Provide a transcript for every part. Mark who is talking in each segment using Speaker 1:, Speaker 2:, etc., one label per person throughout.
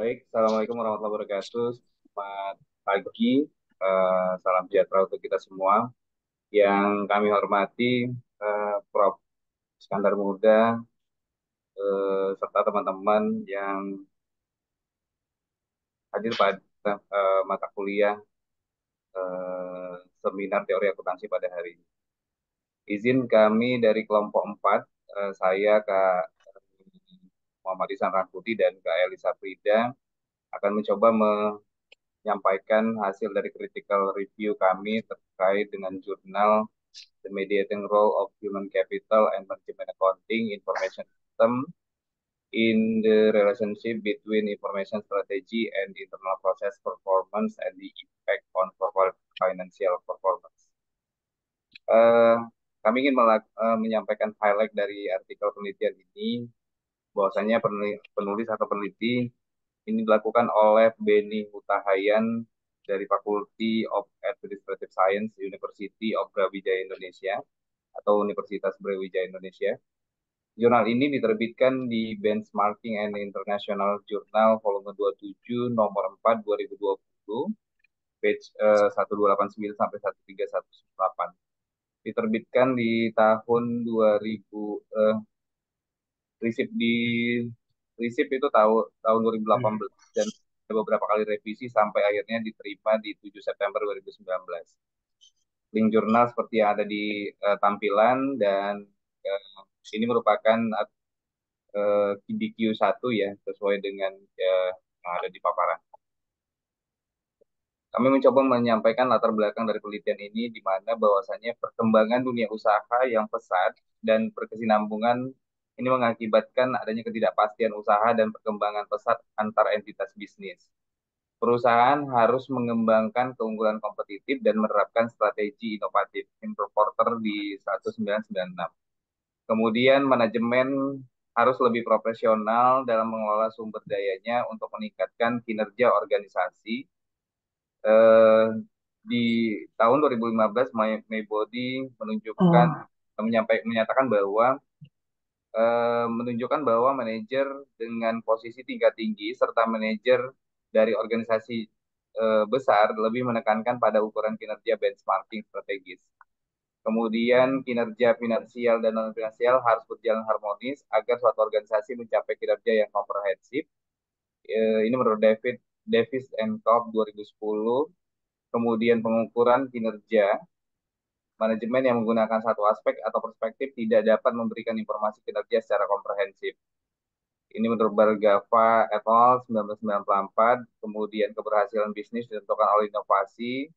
Speaker 1: Baik, Assalamualaikum warahmatullahi wabarakatuh. Selamat pagi, salam sejahtera untuk kita semua. Yang kami hormati, Prof. Iskandar Muda, serta teman-teman yang hadir pada mata kuliah seminar teori akuntansi pada hari ini. Izin kami dari kelompok 4, saya Kak Muhammad Ihsan Rangkuti dan Kak Elisa Frida akan mencoba menyampaikan hasil dari critical review kami terkait dengan jurnal The Mediating Role of Human Capital and Management Accounting Information System in the Relationship Between Information Strategy and Internal Process Performance and the Impact on Corporate Financial Performance. Eh, Kami ingin menyampaikan highlight dari artikel penelitian ini, bahwasanya penulis atau peneliti ini dilakukan oleh Beni Hutahayan dari Faculty of Administrative Science, University of Brawijaya Indonesia atau Universitas Brawijaya Indonesia. Jurnal ini diterbitkan di Benchmarking and International Journal volume 27 nomor 4 2020, page 1289 sampai 13118. Diterbitkan di tahun 2000, risip di risip itu tahun 2018 dan ada beberapa kali revisi sampai akhirnya diterima di 7 September 2019. Link jurnal seperti yang ada di tampilan dan uh, ini merupakan KBQ1 ya, sesuai dengan yang ada di paparan. Kami mencoba menyampaikan latar belakang dari penelitian ini, di mana bahwasannya perkembangan dunia usaha yang pesat dan berkesinambungan ini mengakibatkan adanya ketidakpastian usaha dan perkembangan pesat antar entitas bisnis. Perusahaan harus mengembangkan keunggulan kompetitif dan menerapkan strategi inovatif. Tim reporter di 1996. Kemudian manajemen harus lebih profesional dalam mengelola sumber dayanya untuk meningkatkan kinerja organisasi. Eh, di tahun 2015, Maybody menyatakan bahwa manajer dengan posisi tingkat tinggi serta manajer dari organisasi besar lebih menekankan pada ukuran kinerja benchmarking strategis. Kemudian kinerja finansial dan non finansial harus berjalan harmonis agar suatu organisasi mencapai kinerja yang komprehensif. Ini menurut Davis and Cobb 2010. Kemudian pengukuran kinerja manajemen yang menggunakan satu aspek atau perspektif tidak dapat memberikan informasi kinerja secara komprehensif. Ini menurut Bargava et al. 1994. Kemudian keberhasilan bisnis ditentukan oleh inovasi.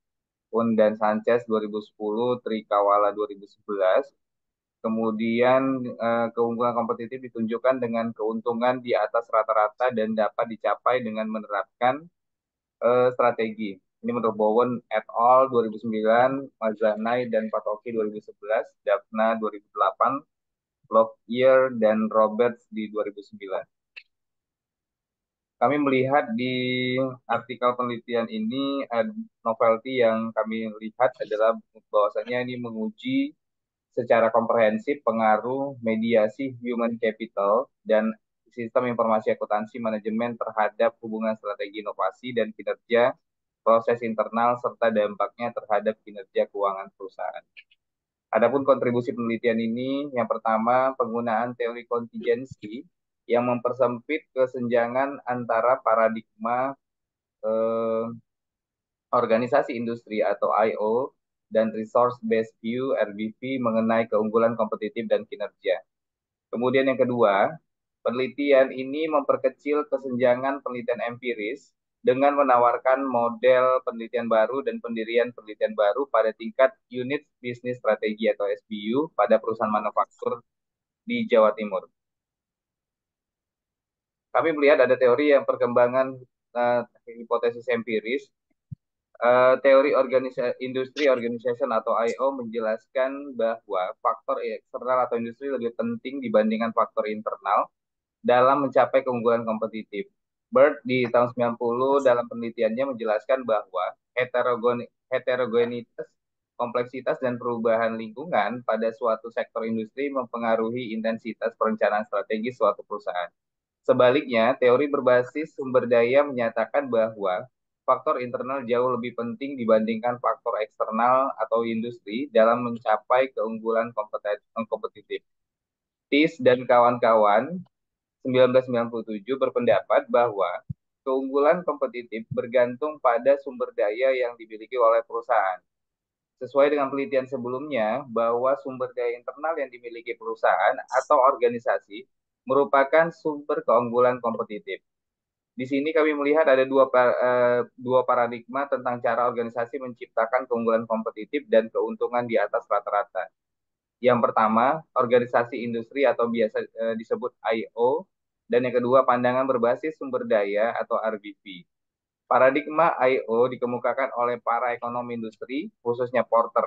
Speaker 1: Un dan Sanchez 2010, Trikawala 2011. Kemudian keunggulan kompetitif ditunjukkan dengan keuntungan di atas rata-rata dan dapat dicapai dengan menerapkan strategi. Ini menurut Bowen et al. 2009, Mazanai dan Patoki 2011, Daphna 2008, Lockyer dan Roberts di 2009. Kami melihat di artikel penelitian ini, novelty yang kami lihat adalah bahwasanya ini menguji secara komprehensif pengaruh mediasi human capital dan sistem informasi akuntansi manajemen terhadap hubungan strategi inovasi dan kinerja proses internal serta dampaknya terhadap kinerja keuangan perusahaan. Adapun kontribusi penelitian ini, yang pertama penggunaan teori kontingensi yang mempersempit kesenjangan antara paradigma eh, organisasi industri atau IO dan resource based view RBV mengenai keunggulan kompetitif dan kinerja. Kemudian yang kedua, penelitian ini memperkecil kesenjangan penelitian empiris dengan menawarkan model penelitian baru dan pendirian penelitian baru pada tingkat unit bisnis strategi atau SBU pada perusahaan manufaktur di Jawa Timur. Kami melihat ada teori yang perkembangan hipotesis empiris. Teori industri organization atau IO menjelaskan bahwa faktor eksternal atau industri lebih penting dibandingkan faktor internal dalam mencapai keunggulan kompetitif. Bird di tahun 90 dalam penelitiannya menjelaskan bahwa heterogenitas, kompleksitas, dan perubahan lingkungan pada suatu sektor industri mempengaruhi intensitas perencanaan strategi suatu perusahaan. Sebaliknya, teori berbasis sumber daya menyatakan bahwa faktor internal jauh lebih penting dibandingkan faktor eksternal atau industri dalam mencapai keunggulan kompetitif. Tis dan kawan-kawan 1997 berpendapat bahwa keunggulan kompetitif bergantung pada sumber daya yang dimiliki oleh perusahaan. Sesuai dengan penelitian sebelumnya, bahwa sumber daya internal yang dimiliki perusahaan atau organisasi merupakan sumber keunggulan kompetitif. Di sini kami melihat ada dua paradigma tentang cara organisasi menciptakan keunggulan kompetitif dan keuntungan di atas rata-rata. Yang pertama, organisasi industri atau biasa disebut I/O, dan yang kedua, pandangan berbasis sumber daya atau RBP. Paradigma I/O dikemukakan oleh para ekonom industri, khususnya Porter.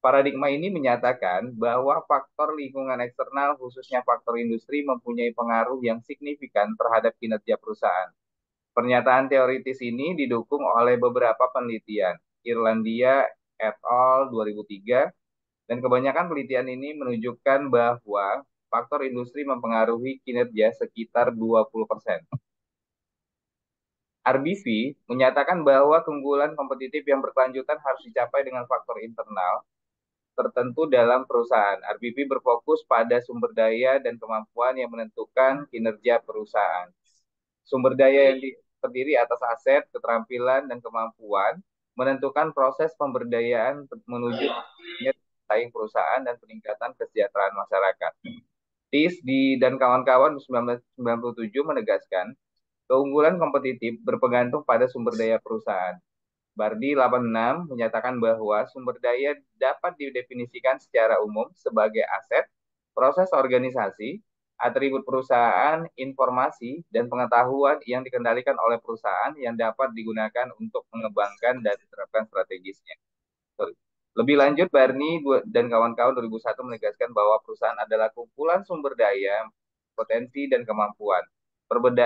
Speaker 1: Paradigma ini menyatakan bahwa faktor lingkungan eksternal, khususnya faktor industri, mempunyai pengaruh yang signifikan terhadap kinerja perusahaan. Pernyataan teoritis ini didukung oleh beberapa penelitian. Irlandia et al. 2003, dan kebanyakan penelitian ini menunjukkan bahwa faktor industri mempengaruhi kinerja sekitar 20%. RBV menyatakan bahwa keunggulan kompetitif yang berkelanjutan harus dicapai dengan faktor internal tertentu dalam perusahaan. RBV berfokus pada sumber daya dan kemampuan yang menentukan kinerja perusahaan. Sumber daya yang terdiri atas aset, keterampilan, dan kemampuan menentukan proses pemberdayaan menuju saing perusahaan dan peningkatan kesejahteraan masyarakat. Tis dan kawan-kawan 1997 menegaskan keunggulan kompetitif berpegantung pada sumber daya perusahaan. Bardi 86 menyatakan bahwa sumber daya dapat didefinisikan secara umum sebagai aset, proses organisasi, atribut perusahaan, informasi, dan pengetahuan yang dikendalikan oleh perusahaan yang dapat digunakan untuk mengembangkan dan diterapkan strategisnya. Lebih lanjut, Barney dan kawan-kawan 2001 menegaskan bahwa perusahaan adalah kumpulan sumber daya, potensi, dan kemampuan.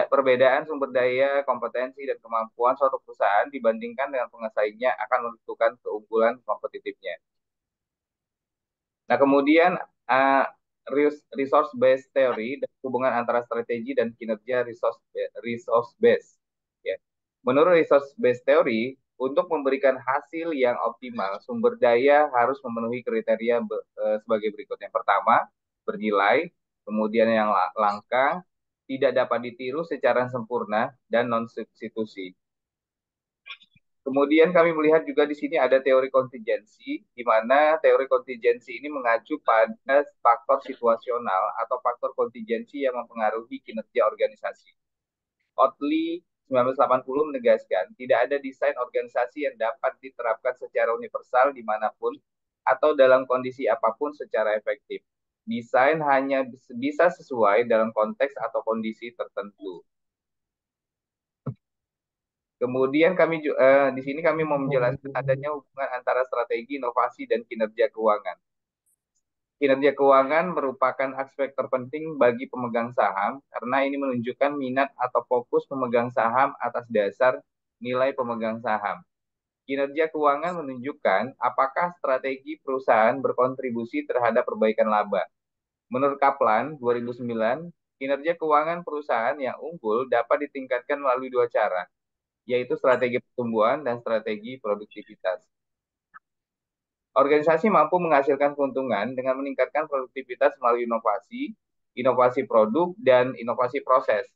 Speaker 1: Perbedaan sumber daya, kompetensi, dan kemampuan suatu perusahaan dibandingkan dengan penguasainya akan menentukan keunggulan kompetitifnya. Nah, kemudian uh, resource based theory dan hubungan antara strategi dan kinerja resource based. Ya. Menurut resource based theory, untuk memberikan hasil yang optimal, sumber daya harus memenuhi kriteria sebagai berikut. Yang pertama, bernilai, kemudian yang langka, tidak dapat ditiru secara sempurna, dan non-substitusi. Kemudian kami melihat juga di sini ada teori kontingensi, di mana teori kontingensi ini mengacu pada faktor situasional atau faktor kontingensi yang mempengaruhi kinerja organisasi. Otley 1980 menegaskan, tidak ada desain organisasi yang dapat diterapkan secara universal dimanapun atau dalam kondisi apapun secara efektif. Desain hanya bisa sesuai dalam konteks atau kondisi tertentu. Kemudian di sini kami mau menjelaskan adanya hubungan antara strategi, inovasi, dan kinerja keuangan. Kinerja keuangan merupakan aspek terpenting bagi pemegang saham karena ini menunjukkan minat atau fokus pemegang saham atas dasar nilai pemegang saham. Kinerja keuangan menunjukkan apakah strategi perusahaan berkontribusi terhadap perbaikan laba. Menurut Kaplan 2009, kinerja keuangan perusahaan yang unggul dapat ditingkatkan melalui dua cara, yaitu strategi pertumbuhan dan strategi produktivitas. Organisasi mampu menghasilkan keuntungan dengan meningkatkan produktivitas melalui inovasi, inovasi produk, dan inovasi proses.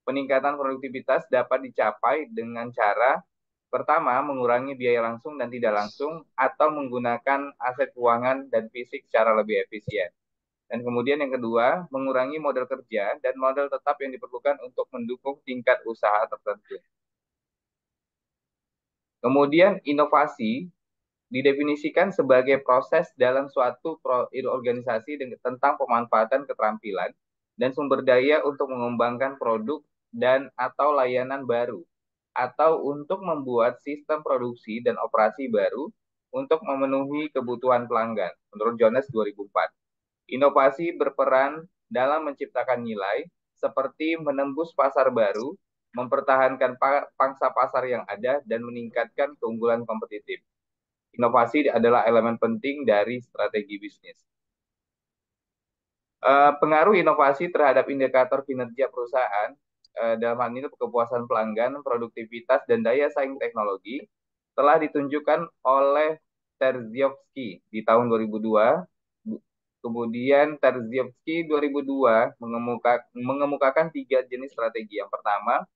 Speaker 1: Peningkatan produktivitas dapat dicapai dengan cara pertama, mengurangi biaya langsung dan tidak langsung, atau menggunakan aset keuangan dan fisik secara lebih efisien. Dan kemudian yang kedua, mengurangi modal kerja dan modal tetap yang diperlukan untuk mendukung tingkat usaha tertentu. Kemudian inovasi didefinisikan sebagai proses dalam suatu organisasi tentang pemanfaatan keterampilan dan sumber daya untuk mengembangkan produk dan atau layanan baru, atau untuk membuat sistem produksi dan operasi baru untuk memenuhi kebutuhan pelanggan. Menurut Jones 2004, inovasi berperan dalam menciptakan nilai seperti menembus pasar baru, mempertahankan pangsa pasar yang ada, dan meningkatkan keunggulan kompetitif. Inovasi adalah elemen penting dari strategi bisnis. Pengaruh inovasi terhadap indikator kinerja perusahaan, dalam hal ini kepuasan pelanggan, produktivitas, dan daya saing teknologi, telah ditunjukkan oleh Terziovsky di tahun 2002. Kemudian Terziovsky 2002 mengemukakan tiga jenis strategi. Yang pertama,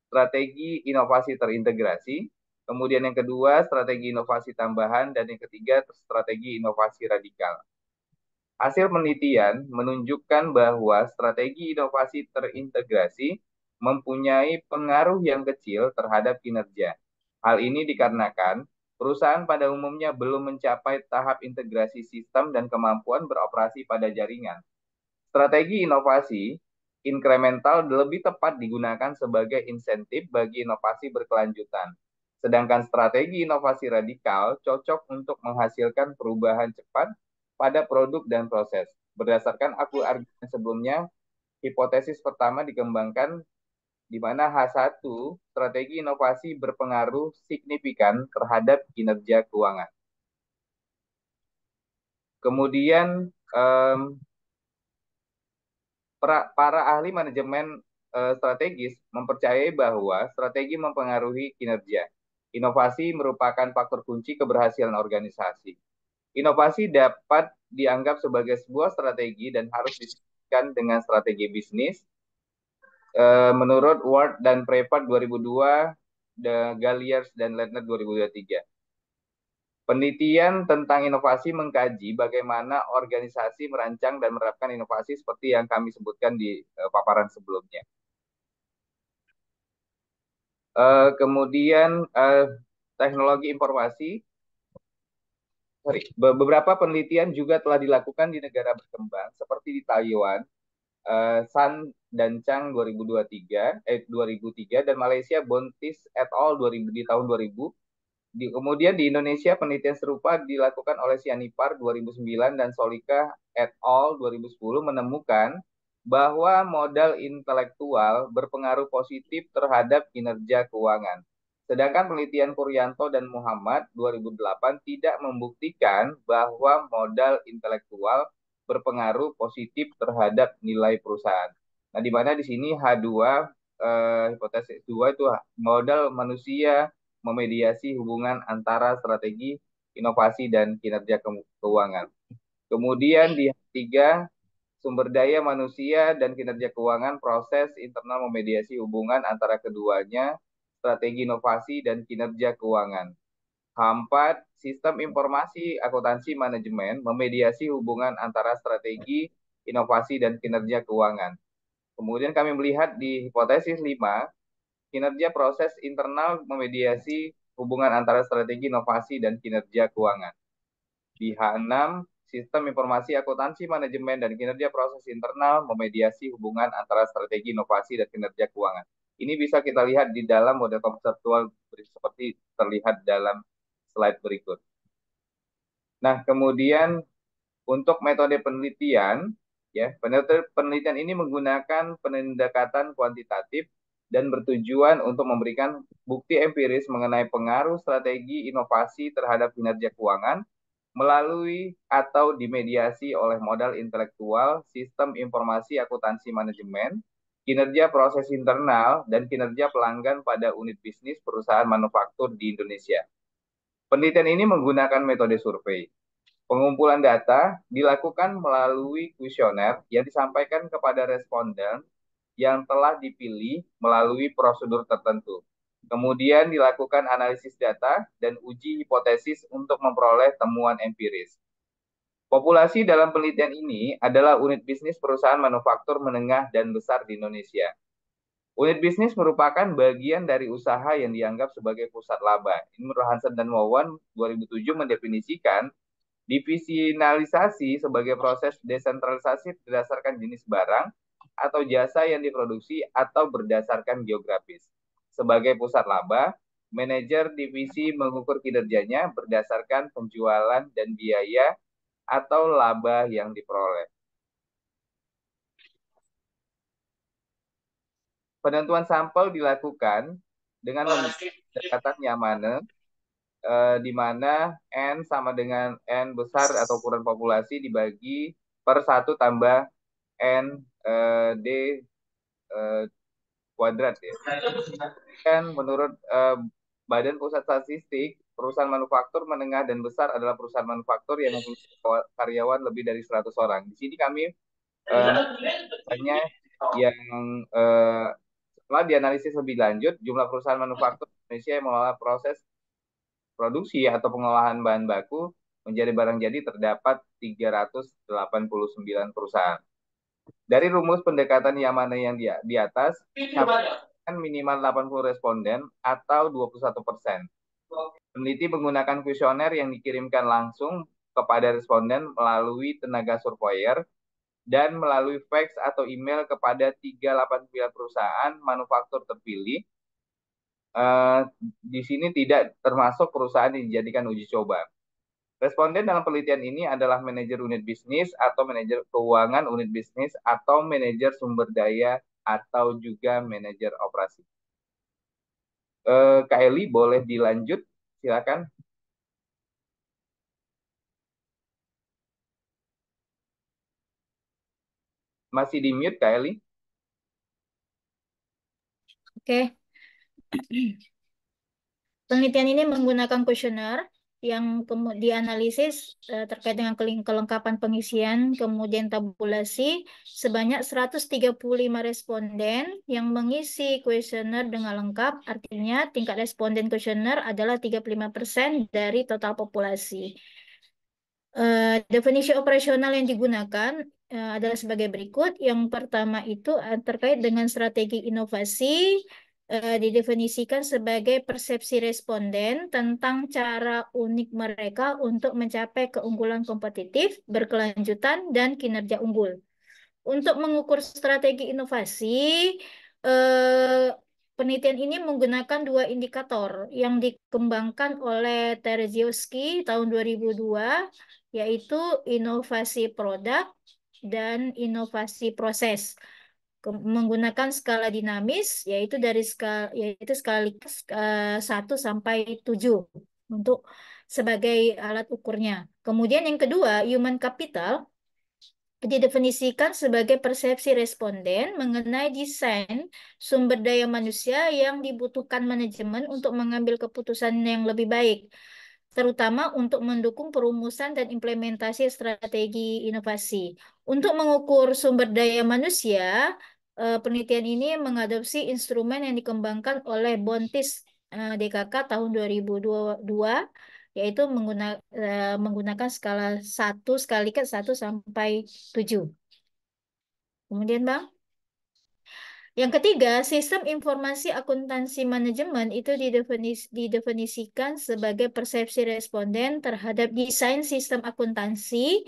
Speaker 1: strategi inovasi terintegrasi. Kemudian yang kedua, strategi inovasi tambahan. Dan yang ketiga, strategi inovasi radikal. Hasil penelitian menunjukkan bahwa strategi inovasi terintegrasi mempunyai pengaruh yang kecil terhadap kinerja. Hal ini dikarenakan perusahaan pada umumnya belum mencapai tahap integrasi sistem dan kemampuan beroperasi pada jaringan. Strategi inovasi inkremental lebih tepat digunakan sebagai insentif bagi inovasi berkelanjutan. Sedangkan strategi inovasi radikal cocok untuk menghasilkan perubahan cepat pada produk dan proses. Berdasarkan argumen sebelumnya, hipotesis pertama dikembangkan di mana H1 strategi inovasi berpengaruh signifikan terhadap kinerja keuangan. Kemudian para ahli manajemen strategis mempercayai bahwa strategi mempengaruhi kinerja. Inovasi merupakan faktor kunci keberhasilan organisasi. Inovasi dapat dianggap sebagai sebuah strategi dan harus disebutkan dengan strategi bisnis. Menurut Ward dan Prevart 2002, The Galliers dan Lerner 2023. Penelitian tentang inovasi mengkaji bagaimana organisasi merancang dan menerapkan inovasi seperti yang kami sebutkan di paparan sebelumnya. Kemudian teknologi informasi, beberapa penelitian juga telah dilakukan di negara berkembang seperti di Taiwan, San dan Chang 2003 dan Malaysia Bontis et al. Di tahun 2000. Kemudian di Indonesia penelitian serupa dilakukan oleh Sianipar 2009 dan Solika et al. 2010 menemukan bahwa modal intelektual berpengaruh positif terhadap kinerja keuangan. Sedangkan penelitian Kuryanto dan Muhammad 2008 tidak membuktikan bahwa modal intelektual berpengaruh positif terhadap nilai perusahaan. Nah, di mana di sini H2, hipotesis 2 itu modal manusia memediasi hubungan antara strategi, inovasi, dan kinerja keuangan. Kemudian di tiga, sumber daya manusia dan kinerja keuangan, proses internal memediasi hubungan antara keduanya, strategi inovasi, dan kinerja keuangan. H4, sistem informasi akuntansi manajemen memediasi hubungan antara strategi, inovasi, dan kinerja keuangan. Kemudian kami melihat di hipotesis 5, kinerja proses internal memediasi hubungan antara strategi inovasi dan kinerja keuangan. Di H6, sistem informasi akuntansi manajemen dan kinerja proses internal memediasi hubungan antara strategi inovasi dan kinerja keuangan. Ini bisa kita lihat di dalam model konseptual seperti terlihat dalam slide berikut. Nah, kemudian untuk metode penelitian, ya, penelitian ini menggunakan pendekatan kuantitatif dan bertujuan untuk memberikan bukti empiris mengenai pengaruh strategi inovasi terhadap kinerja keuangan melalui atau dimediasi oleh modal intelektual, sistem informasi akuntansi manajemen, kinerja proses internal, dan kinerja pelanggan pada unit bisnis perusahaan manufaktur di Indonesia. Penelitian ini menggunakan metode survei. Pengumpulan data dilakukan melalui kuesioner yang disampaikan kepada responden yang telah dipilih melalui prosedur tertentu. Kemudian dilakukan analisis data dan uji hipotesis untuk memperoleh temuan empiris. Populasi dalam penelitian ini adalah unit bisnis perusahaan manufaktur menengah dan besar di Indonesia. Unit bisnis merupakan bagian dari usaha yang dianggap sebagai pusat laba. Ini menurut Hansen dan Wawan 2007 mendefinisikan divisionalisasi sebagai proses desentralisasi berdasarkan jenis barang atau jasa yang diproduksi atau berdasarkan geografis. Sebagai pusat laba, manajer divisi mengukur kinerjanya berdasarkan penjualan dan biaya atau laba yang diperoleh. Penentuan sampel dilakukan dengan pendekatan Yamane, di mana N sama dengan N besar atau ukuran populasi dibagi per 1 tambah N D eh, kuadrat ya. Kan menurut Badan Pusat Statistik, perusahaan manufaktur menengah dan besar adalah perusahaan manufaktur yang memiliki karyawan lebih dari 100 orang. Di sini kami misalnya yang eh, setelah dianalisis lebih lanjut, jumlah perusahaan manufaktur Indonesia yang mengelola proses produksi atau pengolahan bahan baku menjadi barang jadi terdapat 389 perusahaan. Dari rumus pendekatan yang mana yang di atas, kami minimal 80 responden atau 21%. Peneliti menggunakan kuesioner yang dikirimkan langsung kepada responden melalui tenaga surveyor dan melalui fax atau email kepada 389 perusahaan manufaktur terpilih. Di sini tidak termasuk perusahaan yang dijadikan uji coba. Responden dalam penelitian ini adalah manajer unit bisnis atau manajer keuangan unit bisnis atau manajer sumber daya atau juga manajer operasi. Kak Eli boleh dilanjut, silakan. Masih di mute Kak Eli?
Speaker 2: Oke. Penelitian ini menggunakan kuesioner yang dianalisis terkait dengan kelengkapan pengisian, kemudian tabulasi sebanyak 135 responden yang mengisi kuesioner dengan lengkap, artinya tingkat responden kuesioner adalah 35% dari total populasi. Definisi operasional yang digunakan adalah sebagai berikut. Yang pertama itu terkait dengan strategi inovasi, didefinisikan sebagai persepsi responden tentang cara unik mereka untuk mencapai keunggulan kompetitif, berkelanjutan, dan kinerja unggul. Untuk mengukur strategi inovasi, eh, penelitian ini menggunakan dua indikator yang dikembangkan oleh Terziowski tahun 2002, yaitu inovasi produk dan inovasi proses. Menggunakan skala dinamis, yaitu skala Likert 1 sampai 7 untuk sebagai alat ukurnya. Kemudian yang kedua, human capital didefinisikan sebagai persepsi responden mengenai desain sumber daya manusia yang dibutuhkan manajemen untuk mengambil keputusan yang lebih baik, terutama untuk mendukung perumusan dan implementasi strategi inovasi. Untuk mengukur sumber daya manusia, penelitian ini mengadopsi instrumen yang dikembangkan oleh Bontis DKK tahun 2022, yaitu menggunakan skala 1 skala Likert 1 sampai 7. Kemudian, Bang, yang ketiga, sistem informasi akuntansi manajemen itu didefinisikan sebagai persepsi responden terhadap desain sistem akuntansi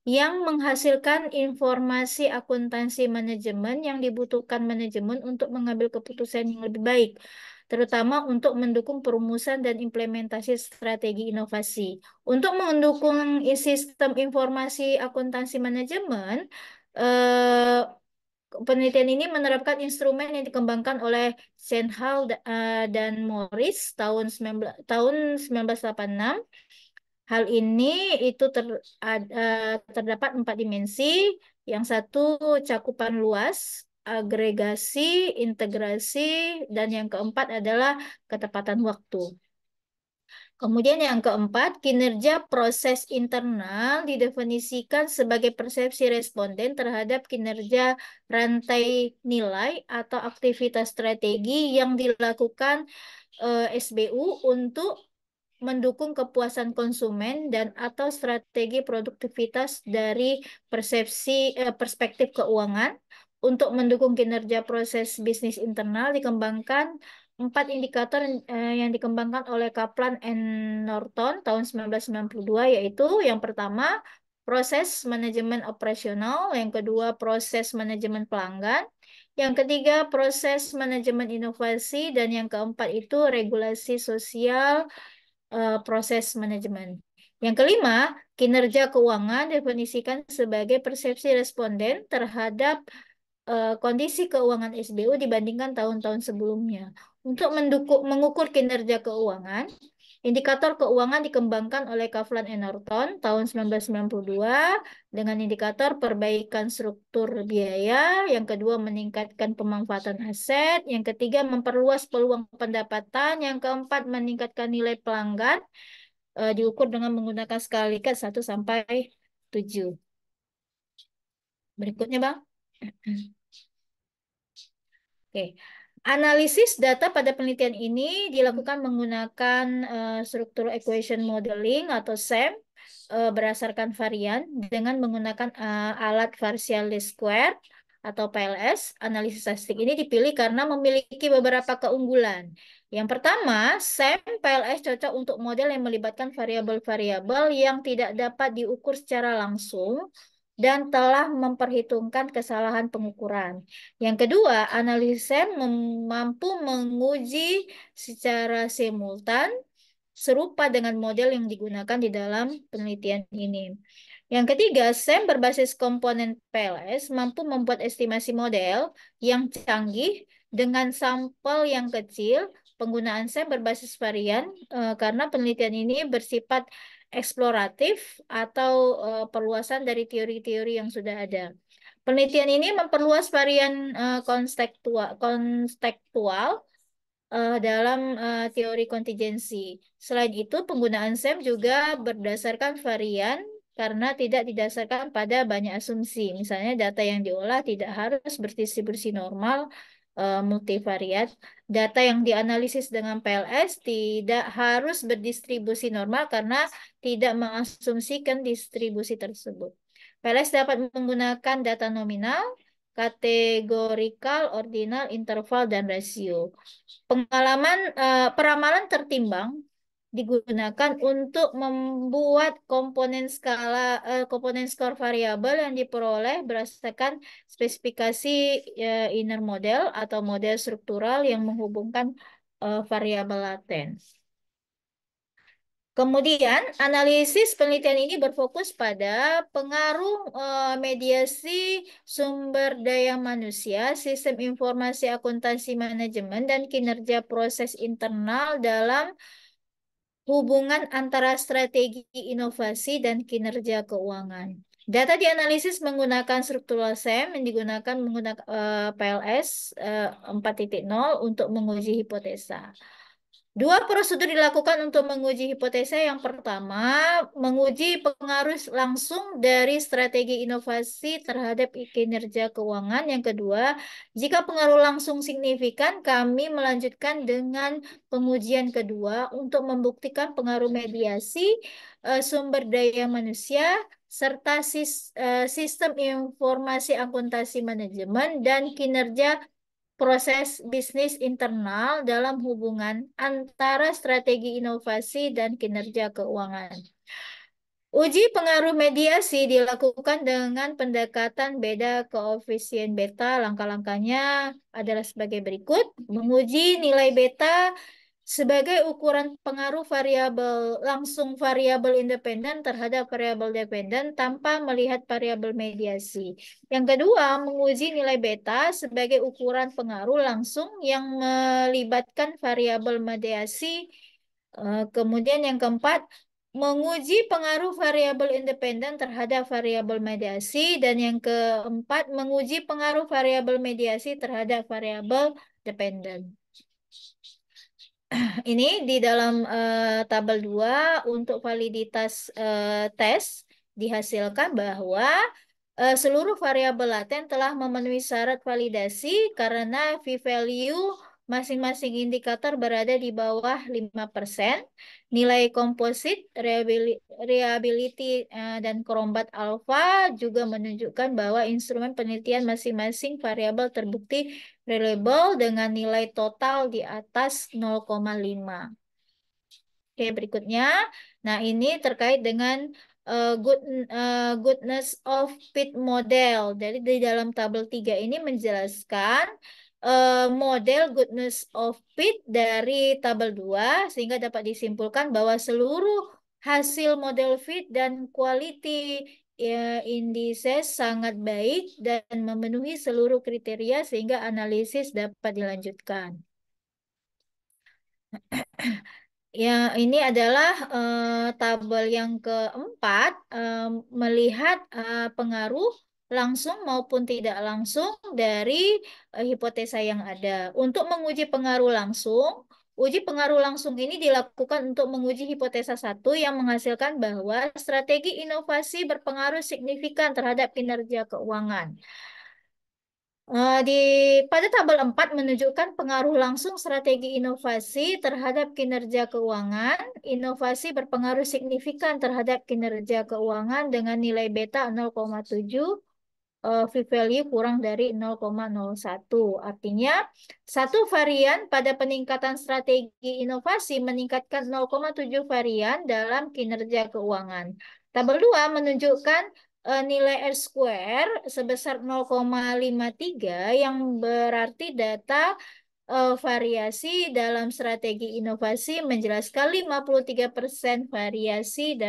Speaker 2: yang menghasilkan informasi akuntansi manajemen yang dibutuhkan manajemen untuk mengambil keputusan yang lebih baik, terutama untuk mendukung perumusan dan implementasi strategi inovasi. Untuk mendukung sistem informasi akuntansi manajemen, eh, penelitian ini menerapkan instrumen yang dikembangkan oleh Senhal dan Morris tahun 1986. Hal ini itu terdapat 4 dimensi. Yang satu, cakupan luas, agregasi, integrasi, dan yang keempat adalah ketepatan waktu. Kemudian yang keempat, kinerja proses internal didefinisikan sebagai persepsi responden terhadap kinerja rantai nilai atau aktivitas strategi yang dilakukan SBU untuk mendukung kepuasan konsumen dan atau strategi produktivitas dari perspektif keuangan. Untuk mendukung kinerja proses bisnis internal dikembangkan 4 indikator yang dikembangkan oleh Kaplan and Norton tahun 1992, yaitu yang pertama proses manajemen operasional, yang kedua proses manajemen pelanggan, yang ketiga proses manajemen inovasi, dan yang keempat itu regulasi sosial proses manajemen. Yang kelima, kinerja keuangan definisikan sebagai persepsi responden terhadap kondisi keuangan SBU dibandingkan tahun-tahun sebelumnya. Untuk mengukur kinerja keuangan, Indikator keuangan dikembangkan oleh Kaplan and Norton tahun 1992 dengan indikator perbaikan struktur biaya, yang kedua meningkatkan pemanfaatan aset, yang ketiga memperluas peluang pendapatan, yang keempat meningkatkan nilai pelanggan, diukur dengan menggunakan skala Likert 1 sampai 7. Berikutnya, Bang. Oke. Analisis data pada penelitian ini dilakukan menggunakan struktur equation modeling atau SEM berdasarkan varian dengan menggunakan alat partial least square atau PLS. Analisis statistik ini dipilih karena memiliki beberapa keunggulan. Yang pertama, SEM PLS cocok untuk model yang melibatkan variabel-variabel yang tidak dapat diukur secara langsung dan telah memperhitungkan kesalahan pengukuran. Yang kedua, analisis SEM mampu menguji secara simultan serupa dengan model yang digunakan di dalam penelitian ini. Yang ketiga, SEM berbasis komponen PLS mampu membuat estimasi model yang canggih dengan sampel yang kecil. Penggunaan SEM berbasis varian karena penelitian ini bersifat eksploratif atau perluasan dari teori-teori yang sudah ada. Penelitian ini memperluas varian konstektual dalam teori kontingensi. Selain itu, penggunaan SEM juga berdasarkan varian karena tidak didasarkan pada banyak asumsi. Misalnya, data yang diolah tidak harus berdistribusi normal multivariat. Data yang dianalisis dengan PLS tidak harus berdistribusi normal karena tidak mengasumsikan distribusi tersebut. PLS dapat menggunakan data nominal, kategorikal, ordinal, interval, dan rasio. Peramalan tertimbang digunakan untuk membuat komponen skor variabel yang diperoleh berdasarkan spesifikasi inner model atau model struktural yang menghubungkan variabel laten. Kemudian, analisis penelitian ini berfokus pada pengaruh mediasi sumber daya manusia, sistem informasi akuntansi manajemen, dan kinerja proses internal dalam hubungan antara strategi inovasi dan kinerja keuangan. Data dianalisis menggunakan struktural SEM yang digunakan menggunakan PLS 4.0 untuk menguji hipotesa. Dua prosedur dilakukan untuk menguji hipotesa. Yang pertama, menguji pengaruh langsung dari strategi inovasi terhadap kinerja keuangan. Yang kedua, jika pengaruh langsung signifikan, kami melanjutkan dengan pengujian kedua untuk membuktikan pengaruh mediasi, sumber daya manusia, serta sistem informasi akuntansi manajemen dan kinerja proses bisnis internal dalam hubungan antara strategi inovasi dan kinerja keuangan. Uji pengaruh mediasi dilakukan dengan pendekatan beda koefisien beta. Langkah-langkahnya adalah sebagai berikut. Menguji nilai beta sebagai ukuran pengaruh variabel langsung variabel independen terhadap variabel dependen tanpa melihat variabel mediasi. Yang kedua, menguji nilai beta sebagai ukuran pengaruh langsung yang melibatkan variabel mediasi. Kemudian yang keempat, menguji pengaruh variabel independen terhadap variabel mediasi, dan yang keempat, menguji pengaruh variabel mediasi terhadap variabel dependen. Ini di dalam tabel 2 untuk validitas tes dihasilkan bahwa seluruh variabel laten telah memenuhi syarat validasi karena p-value masing-masing indikator berada di bawah 5%. Nilai komposit, reliability, dan Cronbach alpha juga menunjukkan bahwa instrumen penelitian masing-masing variabel terbukti reliable dengan nilai total di atas 0,5. Oke, berikutnya. Nah, ini terkait dengan goodness of fit model. Jadi di dalam tabel 3 ini menjelaskan model goodness of fit dari tabel 2 sehingga dapat disimpulkan bahwa seluruh hasil model fit dan quality indices sangat baik dan memenuhi seluruh kriteria sehingga analisis dapat dilanjutkan. Ya, ini adalah tabel yang keempat, melihat pengaruh langsung maupun tidak langsung dari hipotesa yang ada. Untuk menguji pengaruh langsung, uji pengaruh langsung ini dilakukan untuk menguji hipotesa satu yang menghasilkan bahwa strategi inovasi berpengaruh signifikan terhadap kinerja keuangan. Di pada tabel 4 menunjukkan pengaruh langsung strategi inovasi terhadap kinerja keuangan. Inovasi berpengaruh signifikan terhadap kinerja keuangan dengan nilai beta 0,7, p-value kurang dari 0,01. Artinya, satu varian pada peningkatan strategi inovasi meningkatkan 0,7 varian dalam kinerja keuangan. Tabel 2 menunjukkan nilai R square sebesar 0,53 yang berarti data variasi dalam strategi inovasi menjelaskan 53% variasi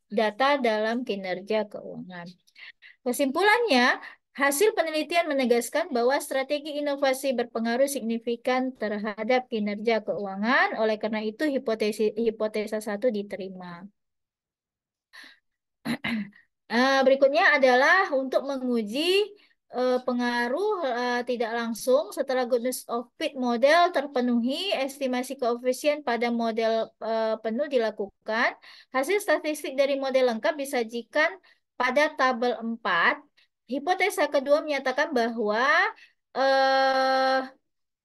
Speaker 2: data dalam kinerja keuangan. Kesimpulannya, hasil penelitian menegaskan bahwa strategi inovasi berpengaruh signifikan terhadap kinerja keuangan, oleh karena itu hipotesa satu diterima. Berikutnya adalah untuk menguji pengaruh tidak langsung setelah goodness of fit model terpenuhi, estimasi koefisien pada model penuh dilakukan. Hasil statistik dari model lengkap disajikan pada tabel 4. Hipotesa kedua menyatakan bahwa eh,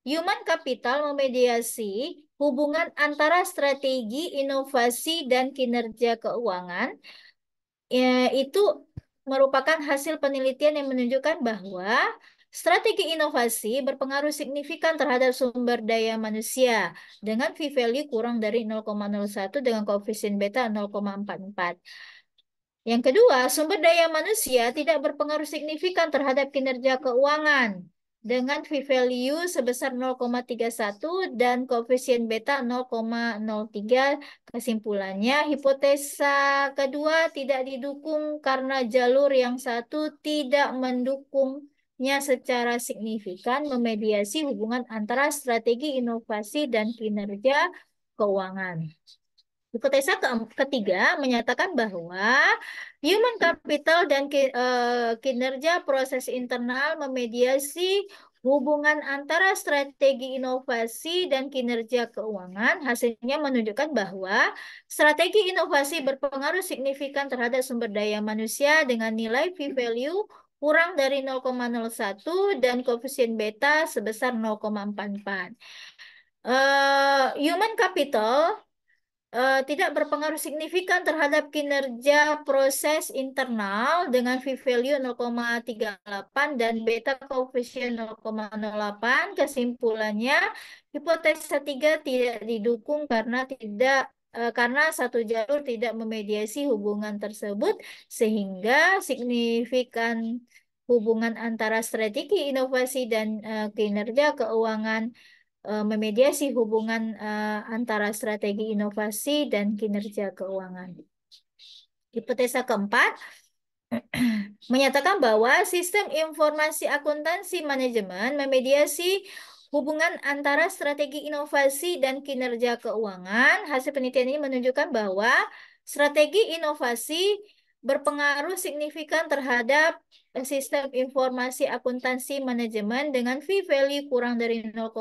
Speaker 2: human capital memediasi hubungan antara strategi, inovasi, dan kinerja keuangan. Itu merupakan hasil penelitian yang menunjukkan bahwa strategi inovasi berpengaruh signifikan terhadap sumber daya manusia dengan p-value kurang dari 0,01 dengan koefisien beta 0,44. Yang kedua, sumber daya manusia tidak berpengaruh signifikan terhadap kinerja keuangan dengan p-value sebesar 0,31 dan koefisien beta 0,03. Kesimpulannya, hipotesa kedua tidak didukung karena jalur yang satu tidak mendukungnya secara signifikan memediasi hubungan antara strategi inovasi dan kinerja keuangan. Hipotesa ketiga menyatakan bahwa human capital dan kinerja proses internal memediasi hubungan antara strategi inovasi dan kinerja keuangan. Hasilnya menunjukkan bahwa strategi inovasi berpengaruh signifikan terhadap sumber daya manusia dengan nilai p-value kurang dari 0,01 dan koefisien beta sebesar 0,44. Human capital tidak berpengaruh signifikan terhadap kinerja proses internal dengan p-value 0,38 dan beta koefisien 0,08. Kesimpulannya, hipotesa 3 tidak didukung karena satu jalur tidak memediasi hubungan tersebut sehingga signifikan hubungan antara strategi inovasi dan kinerja keuangan memediasi hubungan antara strategi inovasi dan kinerja keuangan. Hipotesa keempat menyatakan bahwa sistem informasi akuntansi manajemen memediasi hubungan antara strategi inovasi dan kinerja keuangan. Hasil penelitian ini menunjukkan bahwa strategi inovasi berpengaruh signifikan terhadap sistem informasi akuntansi manajemen dengan p-value kurang dari 0,01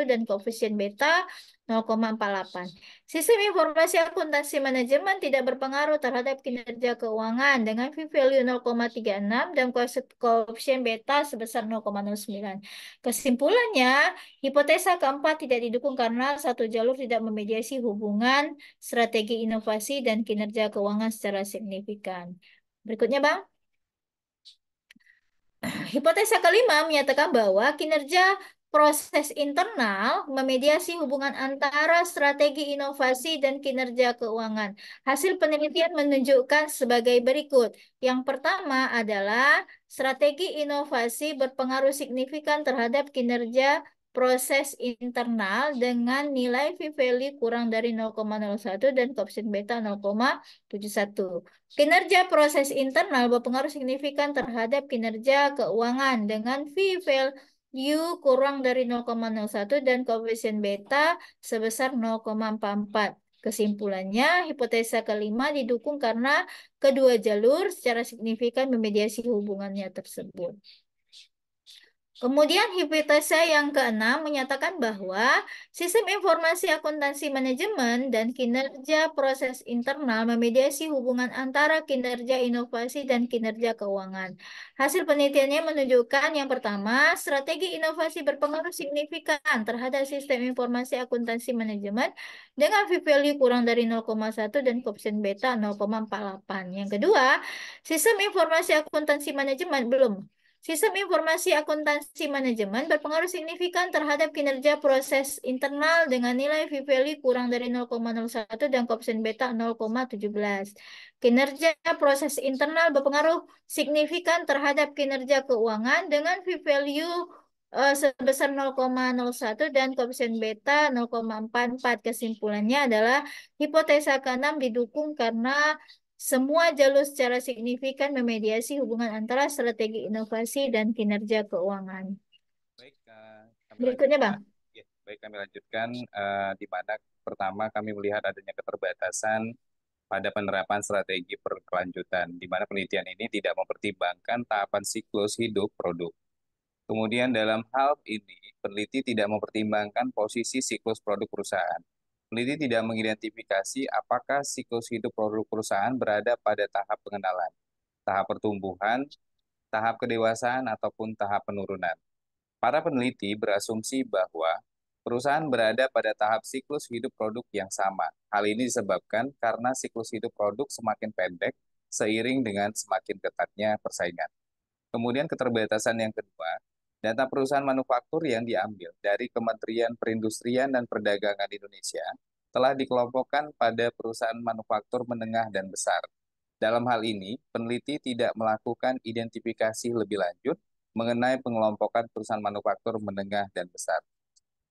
Speaker 2: dan koefisien beta 0,48. Sistem informasi akuntansi manajemen tidak berpengaruh terhadap kinerja keuangan dengan p-value 0,36 dan koefisien beta sebesar 0,09. Kesimpulannya, hipotesa keempat tidak didukung karena satu jalur tidak memediasi hubungan strategi inovasi dan kinerja keuangan secara signifikan. Berikutnya, Bang. Hipotesa kelima menyatakan bahwa kinerja proses internal memediasi hubungan antara strategi inovasi dan kinerja keuangan. Hasil penelitian menunjukkan sebagai berikut. Yang pertama adalah strategi inovasi berpengaruh signifikan terhadap kinerja proses internal dengan nilai p-value kurang dari 0,01 dan koefisien beta 0,71. Kinerja proses internal berpengaruh signifikan terhadap kinerja keuangan dengan U kurang dari 0,01 dan koefisien beta sebesar 0,44. Kesimpulannya, hipotesa kelima didukung karena kedua jalur secara signifikan memediasi hubungannya tersebut. Kemudian hipotesa yang keenam menyatakan bahwa sistem informasi akuntansi manajemen dan kinerja proses internal memediasi hubungan antara kinerja inovasi dan kinerja keuangan. Hasil penelitiannya menunjukkan yang pertama, strategi inovasi berpengaruh signifikan terhadap sistem informasi akuntansi manajemen dengan p-value kurang dari 0,1 dan koefisien beta 0,48. Yang kedua, sistem informasi akuntansi manajemen belum. Sistem informasi akuntansi manajemen berpengaruh signifikan terhadap kinerja proses internal dengan nilai p-value kurang dari 0,01 dan koefisien beta 0,17. Kinerja proses internal berpengaruh signifikan terhadap kinerja keuangan dengan p-value sebesar 0,01 dan koefisien beta 0,44. Kesimpulannya adalah hipotesa keenam didukung karena semua jalur secara signifikan memediasi hubungan antara strategi inovasi dan kinerja keuangan.
Speaker 1: Baik, kami
Speaker 2: Berikutnya,
Speaker 1: lanjutkan.
Speaker 2: Bang.
Speaker 1: Ya, baik, kami lanjutkan di mana pertama kami melihat adanya keterbatasan pada penerapan strategi berkelanjutan, di mana penelitian ini tidak mempertimbangkan tahapan siklus hidup produk. Kemudian dalam hal ini, peneliti tidak mempertimbangkan posisi siklus produk perusahaan. Peneliti tidak mengidentifikasi apakah siklus hidup produk perusahaan berada pada tahap pengenalan, tahap pertumbuhan, tahap kedewasaan, ataupun tahap penurunan. Para peneliti berasumsi bahwa perusahaan berada pada tahap siklus hidup produk yang sama. Hal ini disebabkan karena siklus hidup produk semakin pendek seiring dengan semakin ketatnya persaingan. Kemudian keterbatasan yang kedua, data perusahaan manufaktur yang diambil dari Kementerian Perindustrian dan Perdagangan Indonesia telah dikelompokkan pada perusahaan manufaktur menengah dan besar. Dalam hal ini, peneliti tidak melakukan identifikasi lebih lanjut mengenai pengelompokan perusahaan manufaktur menengah dan besar.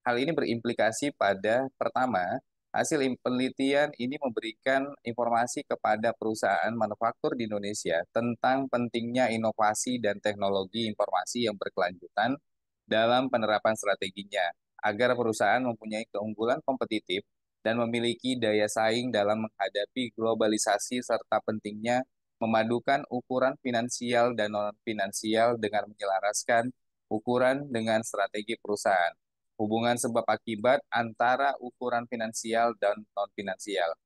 Speaker 1: Hal ini berimplikasi pada, pertama, hasil penelitian ini memberikan informasi kepada perusahaan manufaktur di Indonesia tentang pentingnya inovasi dan teknologi informasi yang berkelanjutan dalam penerapan strateginya, agar perusahaan mempunyai keunggulan kompetitif dan memiliki daya saing dalam menghadapi globalisasi serta pentingnya memadukan ukuran finansial dan non-finansial dengan menyelaraskan ukuran dengan strategi perusahaan, hubungan sebab akibat antara ukuran finansial dan non-finansial.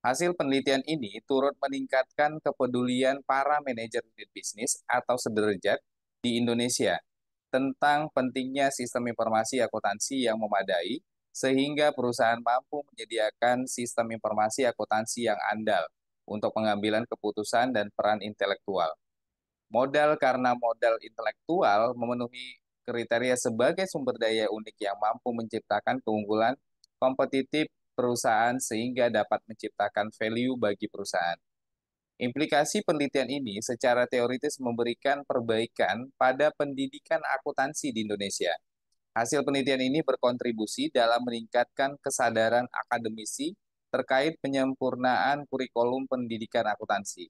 Speaker 1: Hasil penelitian ini turut meningkatkan kepedulian para manajer unit bisnis atau sederajat di Indonesia tentang pentingnya sistem informasi akuntansi yang memadai, sehingga perusahaan mampu menyediakan sistem informasi akuntansi yang andal untuk pengambilan keputusan dan peran intelektual. Modal karena modal intelektual memenuhi kriteria sebagai sumber daya unik yang mampu menciptakan keunggulan kompetitif perusahaan sehingga dapat menciptakan value bagi perusahaan. Implikasi penelitian ini secara teoritis memberikan perbaikan pada pendidikan akuntansi di Indonesia. Hasil penelitian ini berkontribusi dalam meningkatkan kesadaran akademisi terkait penyempurnaan kurikulum pendidikan akuntansi,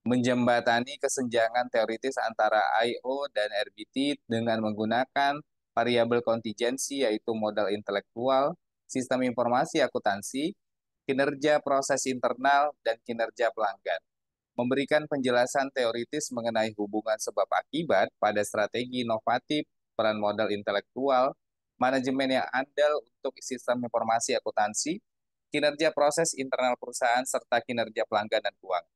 Speaker 1: menjembatani kesenjangan teoritis antara I/O dan RBT dengan menggunakan variabel kontingensi yaitu modal intelektual, sistem informasi akuntansi, kinerja proses internal, dan kinerja pelanggan. Memberikan penjelasan teoritis mengenai hubungan sebab akibat pada strategi inovatif, peran modal intelektual, manajemen yang andal untuk sistem informasi akuntansi, kinerja proses internal perusahaan, serta kinerja pelanggan dan keuangan.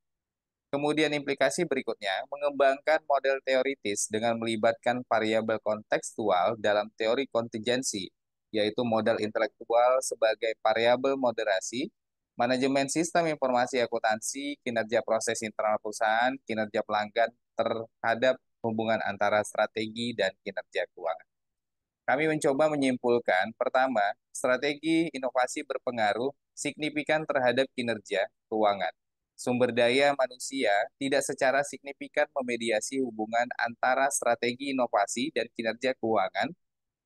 Speaker 1: Kemudian implikasi berikutnya, mengembangkan model teoritis dengan melibatkan variabel kontekstual dalam teori kontingensi, yaitu modal intelektual sebagai variabel moderasi, manajemen sistem informasi akuntansi, kinerja proses internal perusahaan, kinerja pelanggan terhadap hubungan antara strategi dan kinerja keuangan. Kami mencoba menyimpulkan, pertama, strategi inovasi berpengaruh signifikan terhadap kinerja keuangan. Sumber daya manusia tidak secara signifikan memediasi hubungan antara strategi inovasi dan kinerja keuangan.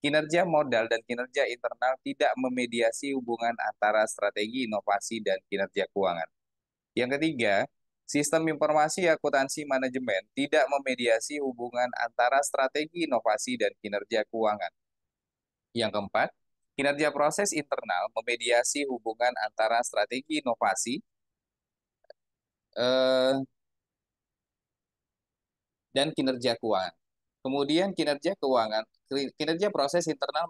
Speaker 1: Kinerja modal dan kinerja internal tidak memediasi hubungan antara strategi inovasi dan kinerja keuangan. Yang ketiga, Sistem informasi akuntansi manajemen tidak memediasi hubungan antara strategi inovasi dan kinerja keuangan. Yang keempat, kinerja proses internal memediasi hubungan antara strategi inovasi eh, dan kinerja keuangan. Kemudian kinerja proses internal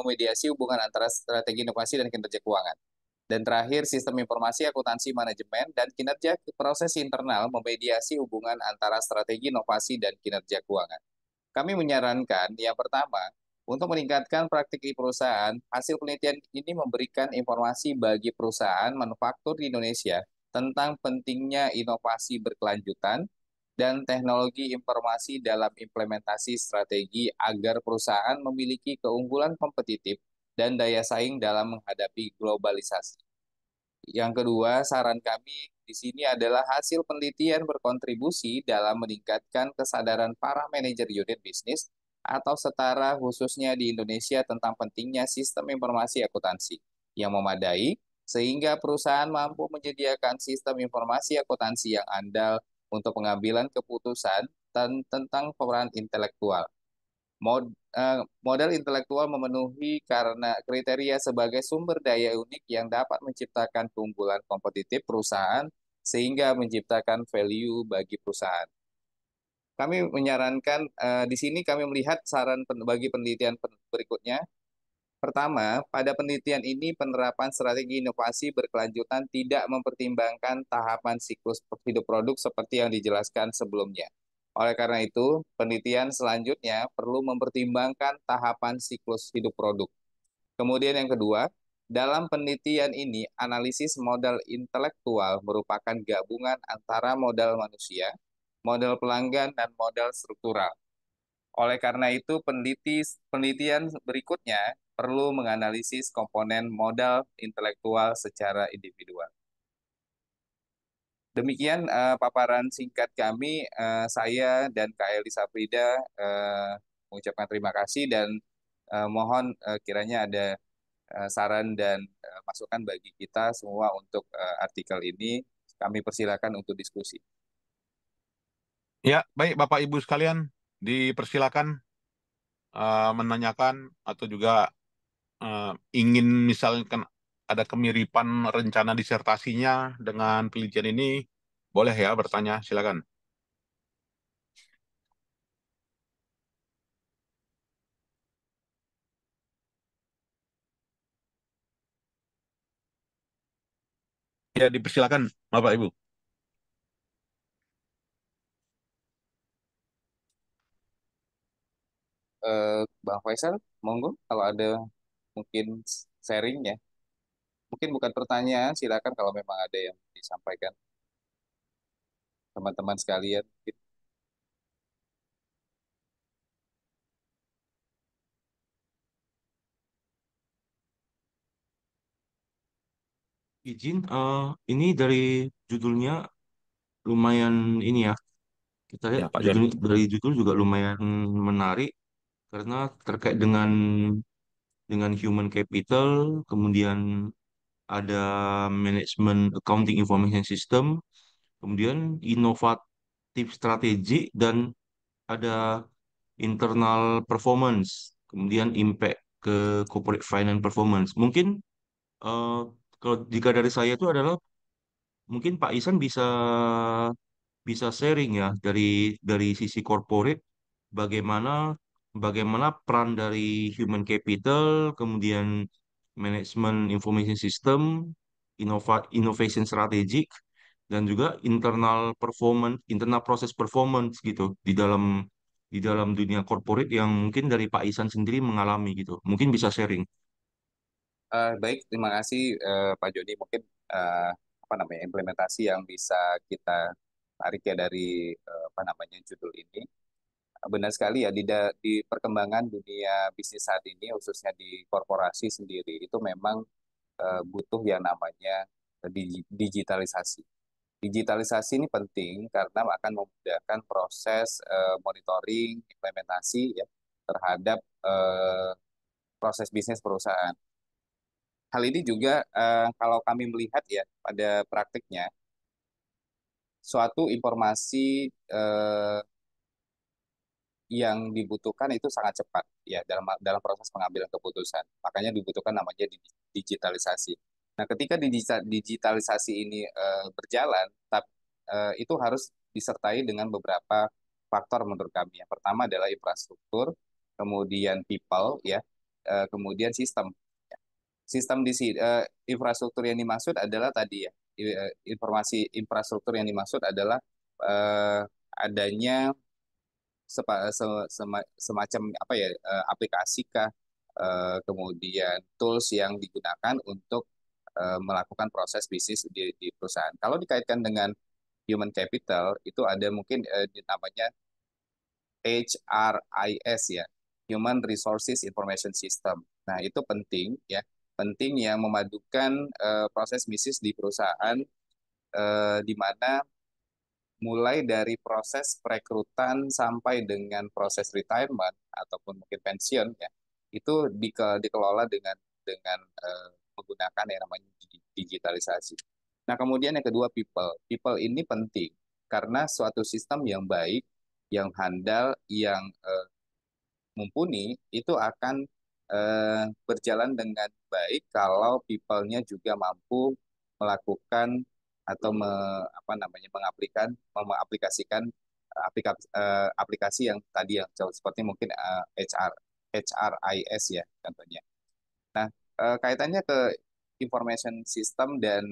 Speaker 1: memediasi hubungan antara strategi inovasi dan kinerja keuangan. Dan terakhir, sistem informasi akuntansi manajemen dan kinerja proses internal memediasi hubungan antara strategi inovasi dan kinerja keuangan. Kami menyarankan yang pertama, untuk meningkatkan praktik di perusahaan, hasil penelitian ini memberikan informasi bagi perusahaan manufaktur di Indonesia tentang pentingnya inovasi berkelanjutan dan teknologi informasi dalam implementasi strategi agar perusahaan memiliki keunggulan kompetitif dan daya saing dalam menghadapi globalisasi. Yang kedua, saran kami di sini adalah hasil penelitian berkontribusi dalam meningkatkan kesadaran para manajer unit bisnis atau setara khususnya di Indonesia tentang pentingnya sistem informasi akuntansi yang memadai sehingga perusahaan mampu menyediakan sistem informasi akuntansi yang andal untuk pengambilan keputusan tentang peran intelektual. Modal intelektual memenuhi karena kriteria sebagai sumber daya unik yang dapat menciptakan keunggulan kompetitif perusahaan sehingga menciptakan value bagi perusahaan. Kami menyarankan di sini kami melihat saran bagi penelitian berikutnya. Pertama, pada penelitian ini penerapan strategi inovasi berkelanjutan tidak mempertimbangkan tahapan siklus hidup produk seperti yang dijelaskan sebelumnya. Oleh karena itu, penelitian selanjutnya perlu mempertimbangkan tahapan siklus hidup produk. Kemudian yang kedua, dalam penelitian ini, analisis modal intelektual merupakan gabungan antara modal manusia, modal pelanggan, dan modal struktural. Oleh karena itu, penelitian berikutnya perlu menganalisis komponen modal intelektual secara individual. Demikian paparan singkat kami. Saya dan Kak Elisa Frida mengucapkan terima kasih dan mohon kiranya ada saran dan masukan bagi kita semua untuk artikel ini. Kami persilakan untuk diskusi.
Speaker 3: Ya, baik Bapak Ibu sekalian, dipersilakan menanyakan atau juga eh, ingin misalkan ada kemiripan rencana disertasinya dengan penelitian ini, boleh ya bertanya, silakan. Ya, dipersilakan Bapak Ibu.
Speaker 1: Bang Faisal, monggo kalau ada mungkin sharing ya. Mungkin bukan pertanyaan, silakan kalau memang ada yang disampaikan teman-teman sekalian.
Speaker 4: Izin, ini dari judulnya lumayan ini ya. Kita lihat
Speaker 3: Ya, Pak
Speaker 4: judul
Speaker 3: Joni.
Speaker 4: dari judul juga lumayan menarik karena terkait dengan human capital, kemudian ada manajemen accounting information system, kemudian inovatif strategi dan ada internal performance, kemudian impact ke corporate finance performance. Mungkin eh, kalau jika dari saya itu adalah mungkin Pak Isan bisa bisa sharing ya dari sisi corporate bagaimana bagaimana peran dari human capital, kemudian manajemen information system, innovation strategic dan juga internal proses performance gitu di dalam dunia corporate yang mungkin dari Pak Isan sendiri mengalami gitu. Mungkin bisa sharing.
Speaker 1: Baik, terima kasih Pak Joni. Mungkin eh, apa namanya implementasi yang bisa kita tarik ya dari apa namanya judul ini. Benar sekali ya di perkembangan dunia bisnis saat ini, khususnya di korporasi sendiri, itu memang butuh yang namanya digitalisasi. Digitalisasi ini penting karena akan memudahkan proses monitoring, implementasi ya terhadap proses bisnis perusahaan. Hal ini juga kalau kami melihat ya pada praktiknya suatu informasi yang dibutuhkan itu sangat cepat ya dalam proses pengambilan keputusan. Makanya dibutuhkan namanya digitalisasi. Nah, ketika digitalisasi ini berjalan, itu harus disertai dengan beberapa faktor menurut kami. Yang pertama adalah infrastruktur, kemudian people ya, kemudian sistem. Sistem di sini, infrastruktur yang dimaksud adalah tadi ya, informasi infrastruktur yang dimaksud adalah adanya semacam apa ya, aplikasi kah, kemudian tools yang digunakan untuk melakukan proses bisnis di perusahaan. Kalau dikaitkan dengan human capital itu ada mungkin namanya HRIS ya, Human Resources Information System. Nah, itu penting ya, penting yang memadukan proses bisnis di perusahaan, di mana mulai dari proses perekrutan sampai dengan proses retirement ataupun mungkin pensiun ya, itu dikelola dengan menggunakan yang namanya digitalisasi. Nah, kemudian yang kedua people. People ini penting karena suatu sistem yang baik, yang handal, yang mumpuni itu akan berjalan dengan baik kalau people-nya juga mampu melakukan atau apa namanya mengaplikasikan aplikasi yang tadi yang seperti mungkin HRIS ya contohnya. Nah, kaitannya ke information system dan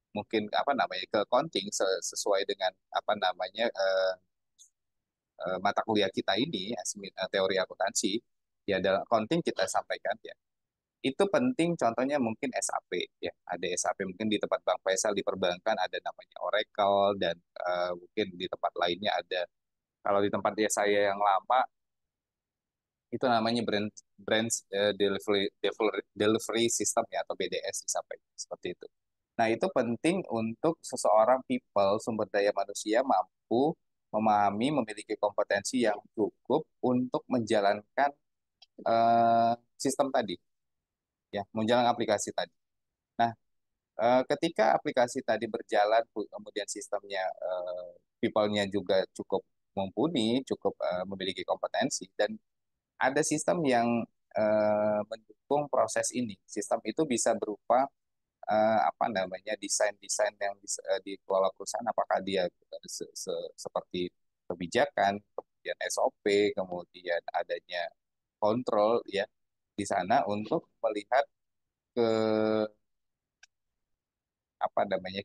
Speaker 1: mungkin apa namanya ke accounting sesuai dengan apa namanya mata kuliah kita ini teori akuntansi ya dalam accounting kita sampaikan ya itu penting contohnya mungkin SAP ya ada SAP mungkin di tempat Bank Faisal di perbankan ada namanya Oracle dan mungkin di tempat lainnya ada kalau di tempat dia saya yang lama itu namanya branch delivery system ya atau BDS disampaikan seperti itu. Nah, itu penting untuk seseorang people sumber daya manusia mampu memahami memiliki kompetensi yang cukup untuk menjalankan sistem tadi ya, menjalankan aplikasi tadi. Nah, ketika aplikasi tadi berjalan kemudian sistemnya people-nya juga cukup mumpuni, cukup memiliki kompetensi dan ada sistem yang mendukung proses ini. Sistem itu bisa berupa apa namanya desain-desain yang dikelola perusahaan, apakah dia seperti kebijakan, kemudian SOP, kemudian adanya kontrol ya di sana untuk melihat ke apa namanya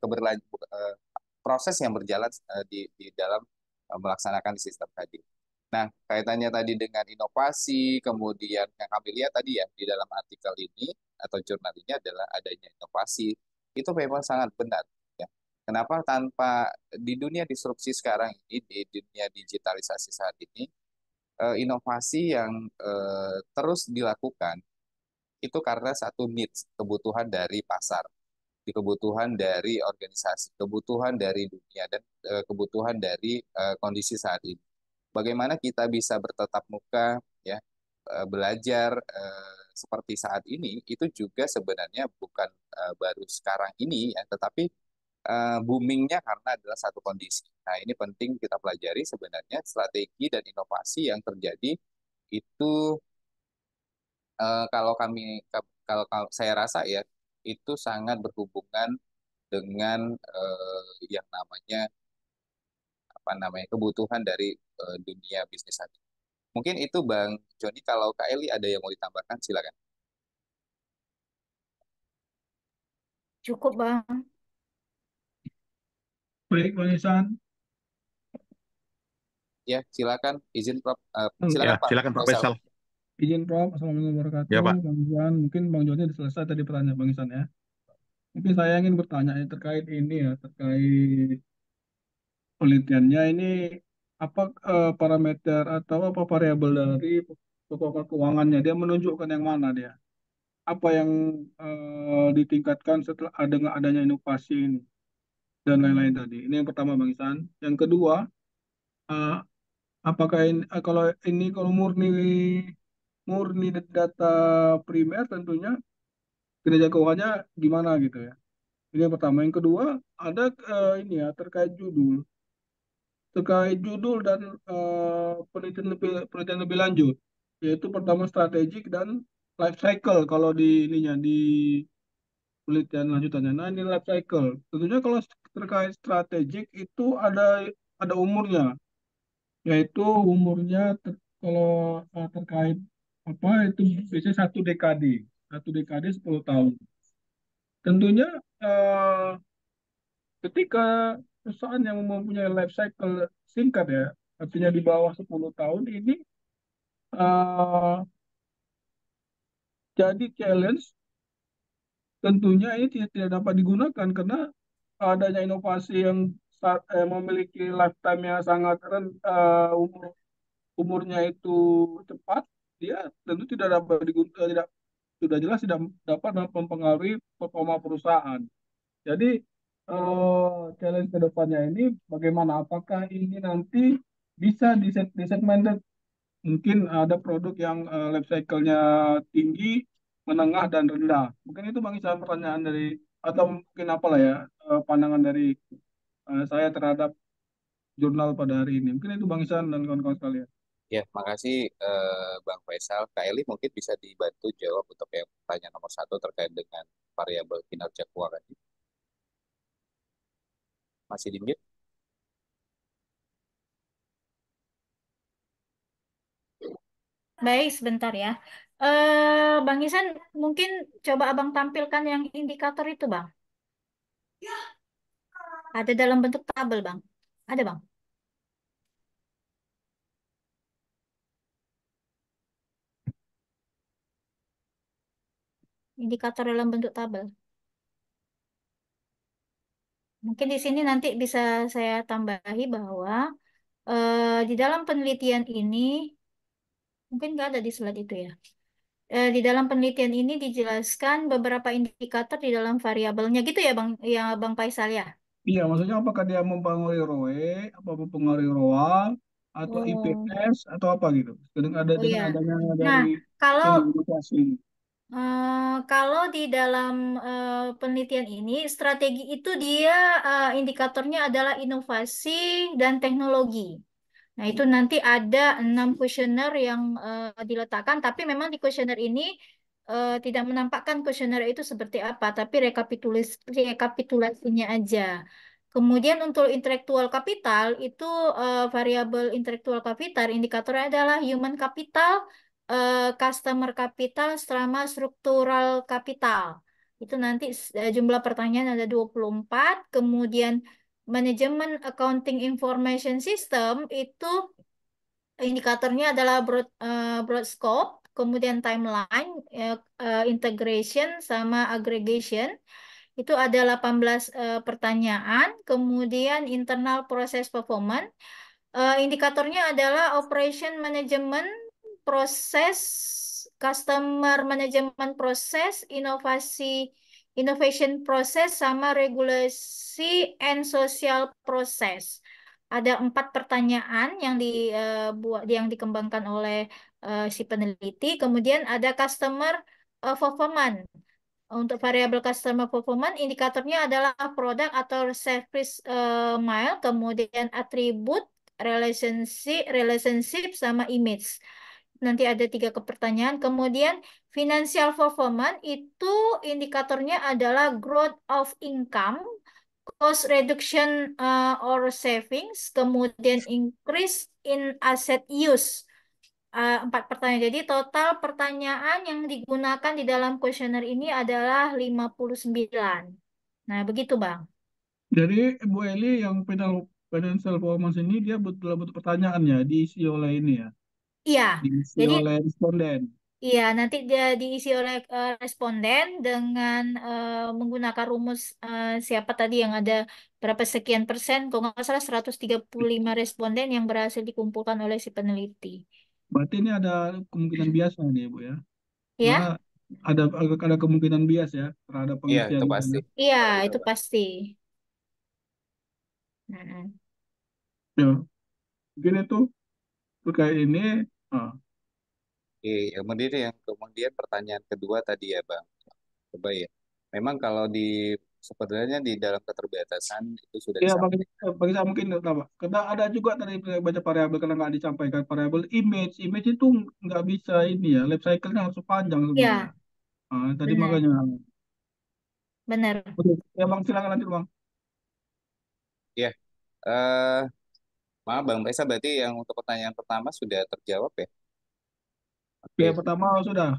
Speaker 1: proses yang berjalan di dalam melaksanakan sistem tadi. Nah, kaitannya tadi dengan inovasi, kemudian yang kami lihat tadi ya di dalam artikel ini atau jurnal ini adalah adanya inovasi. Itu memang sangat benar. Ya. Kenapa tanpa di dunia disrupsi sekarang ini, di dunia digitalisasi saat ini, inovasi yang terus dilakukan itu karena satu needs, kebutuhan dari pasar, di kebutuhan dari organisasi, kebutuhan dari dunia, dan kebutuhan dari kondisi saat ini bagaimana kita bisa bertatap muka ya belajar seperti saat ini itu juga sebenarnya bukan baru sekarang ini ya tetapi boomingnya karena adalah satu kondisi. Nah ini penting kita pelajari sebenarnya strategi dan inovasi yang terjadi itu kalau saya rasa ya itu sangat berhubungan dengan yang namanya apa namanya kebutuhan dari dunia bisnis saat ini. Mungkin itu Bang Joni, kalau Kak Eli ada yang mau ditambahkan, silakan.
Speaker 2: Cukup, Bang.
Speaker 5: Baik, Bang Isan.
Speaker 1: Ya, silakan izin Prof.
Speaker 3: Ya,
Speaker 1: Silakan Pak
Speaker 3: silakan Pak
Speaker 1: Faisal.
Speaker 3: Faisal.
Speaker 5: Izin Prof. Assalamualaikum
Speaker 3: Ya,
Speaker 5: warahmatullahi
Speaker 3: Pak.
Speaker 5: wabarakatuh. Bang Isan, mungkin Bang Joni sudah selesai tadi pertanyaan Bang Isan ya. Mungkin saya ingin bertanya ya, terkait ini ya, terkait penelitiannya ini apa parameter atau apa variabel dari performa keuangannya, dia menunjukkan yang mana dia? Apa yang ditingkatkan setelah dengan adanya inovasi ini dan lain-lain tadi. Ini yang pertama Bang Isan. Yang kedua, eh, apakah ini, kalau murni murni data primer tentunya kinerja keuangannya gimana gitu ya. Ini yang pertama. Yang kedua, ada ini ya terkait judul dan penelitian lebih lanjut, yaitu pertama strategik dan life cycle kalau di ininya di penelitian lanjutannya. Nah, ini life cycle. Tentunya kalau terkait strategik itu ada umurnya, yaitu umurnya kalau terkait apa itu biasanya 1 dekade, 1 dekade 10 tahun. Tentunya eh, ketika perusahaan yang mempunyai life cycle singkat ya, artinya di bawah 10 tahun ini eh, jadi challenge, tentunya ini tidak dapat digunakan karena adanya inovasi yang memiliki lifetime yang sangat umurnya itu cepat, dia tentu tidak dapat digunakan, tidak sudah jelas tidak dapat mempengaruhi performa perusahaan. Jadi challenge ke depannya ini bagaimana? Apakah ini nanti bisa disegmented? Mungkin ada produk yang life cycle-nya tinggi, menengah, dan rendah. Mungkin itu Bang Isan pertanyaan dari, atau mungkin apalah ya, pandangan dari saya terhadap jurnal pada hari ini. Mungkin itu Bang Isan dan kawan-kawan sekalian.
Speaker 1: Ya, makasih Bang Faisal. Kak Eli mungkin bisa dibantu jawab untuk yang pertanyaan nomor 1 terkait dengan variabel kinerja keuangan. Masih di mute?
Speaker 2: Baik, sebentar ya. Bang Isan, mungkin coba Abang tampilkan yang indikator itu, Bang. Ada dalam bentuk tabel, Bang. Ada, Bang. Indikator dalam bentuk tabel. Mungkin di sini nanti bisa saya tambahi bahwa di dalam penelitian ini, mungkin nggak ada di slide itu ya. Di dalam penelitian ini dijelaskan beberapa indikator di dalam variabelnya gitu ya, Bang Faisal ya.
Speaker 5: Iya, maksudnya apakah dia mempengaruhi ROE, apa mempengaruhi ROA, atau
Speaker 2: Oh,
Speaker 5: IPS, atau apa gitu.
Speaker 2: oh
Speaker 5: Dengan
Speaker 2: iya.
Speaker 5: adanya
Speaker 2: Nah,
Speaker 5: dari
Speaker 2: kalau
Speaker 5: ini inovasi ini.
Speaker 2: Kalau di dalam penelitian ini, strategi itu dia indikatornya adalah inovasi dan teknologi. Nah, itu nanti ada 6 kuesioner yang diletakkan, tapi memang di kuesioner ini tidak menampakkan kuesioner itu seperti apa, tapi rekapitulasinya aja. Kemudian untuk intelektual kapital, itu variabel intelektual kapital, indikatornya adalah human capital, customer capital, sama struktural capital. Itu nanti jumlah pertanyaan ada 24, kemudian manajemen accounting information system itu indikatornya adalah broad scope, kemudian timeline, integration, sama aggregation. Itu ada 18 pertanyaan, kemudian internal process performance. Indikatornya adalah operation management, proses, customer management proses, innovation proses, sama regulasi and social process. Ada 4 pertanyaan yang dikembangkan oleh si peneliti. Kemudian ada customer performance. Untuk variabel customer performance, indikatornya adalah produk atau service mile, kemudian atribut, relationship, sama image. Nanti ada 3 pertanyaan. Kemudian financial performance itu indikatornya adalah growth of income, cost reduction or savings, kemudian increase in asset use. 4 pertanyaan. Jadi total pertanyaan yang digunakan di dalam kuesioner ini adalah 59. Nah, begitu, Bang.
Speaker 5: Jadi Bu Eli yang financial performance ini dia betul-betul pertanyaannya diisi oleh ini ya,
Speaker 2: Iya.
Speaker 5: diisi
Speaker 2: Jadi
Speaker 5: oleh responden.
Speaker 2: iya, nanti dia diisi oleh responden dengan menggunakan rumus siapa tadi yang ada berapa sekian persen, kalau nggak salah 135 responden yang berhasil dikumpulkan oleh si peneliti.
Speaker 5: Berarti ini ada kemungkinan bias nih ya Bu ya. Karena
Speaker 2: Ya?
Speaker 5: ada kemungkinan bias ya terhadap
Speaker 1: Iya,
Speaker 5: penelitian
Speaker 1: itu
Speaker 5: itu
Speaker 1: pasti.
Speaker 5: ya.
Speaker 2: Iya,
Speaker 1: Betul itu,
Speaker 2: itu
Speaker 1: Bang.
Speaker 2: pasti. Mm-mm.
Speaker 5: Ya, mungkin itu terkait ini. ah,
Speaker 1: Oke, kemudian pertanyaan kedua tadi ya, Bang. Coba ya. Memang kalau di sebenarnya di dalam keterbatasan itu sudah
Speaker 5: Ya,
Speaker 1: disampaikan.
Speaker 5: bagi saya mungkin apa? Karena ada juga tadi saya baca variabel karena nggak disampaikan variabel image itu nggak bisa ini ya, life cycle-nya harus panjang sebenarnya.
Speaker 2: Ya,
Speaker 5: Tadi
Speaker 2: benar,
Speaker 5: makanya.
Speaker 2: benar.
Speaker 5: Oke, ya Bang, silakan lanjut Bang.
Speaker 1: Ya, eh, maaf Bang Faisal, berarti yang untuk pertanyaan pertama sudah terjawab ya.
Speaker 5: Oke,
Speaker 1: Oke.
Speaker 5: pertama sudah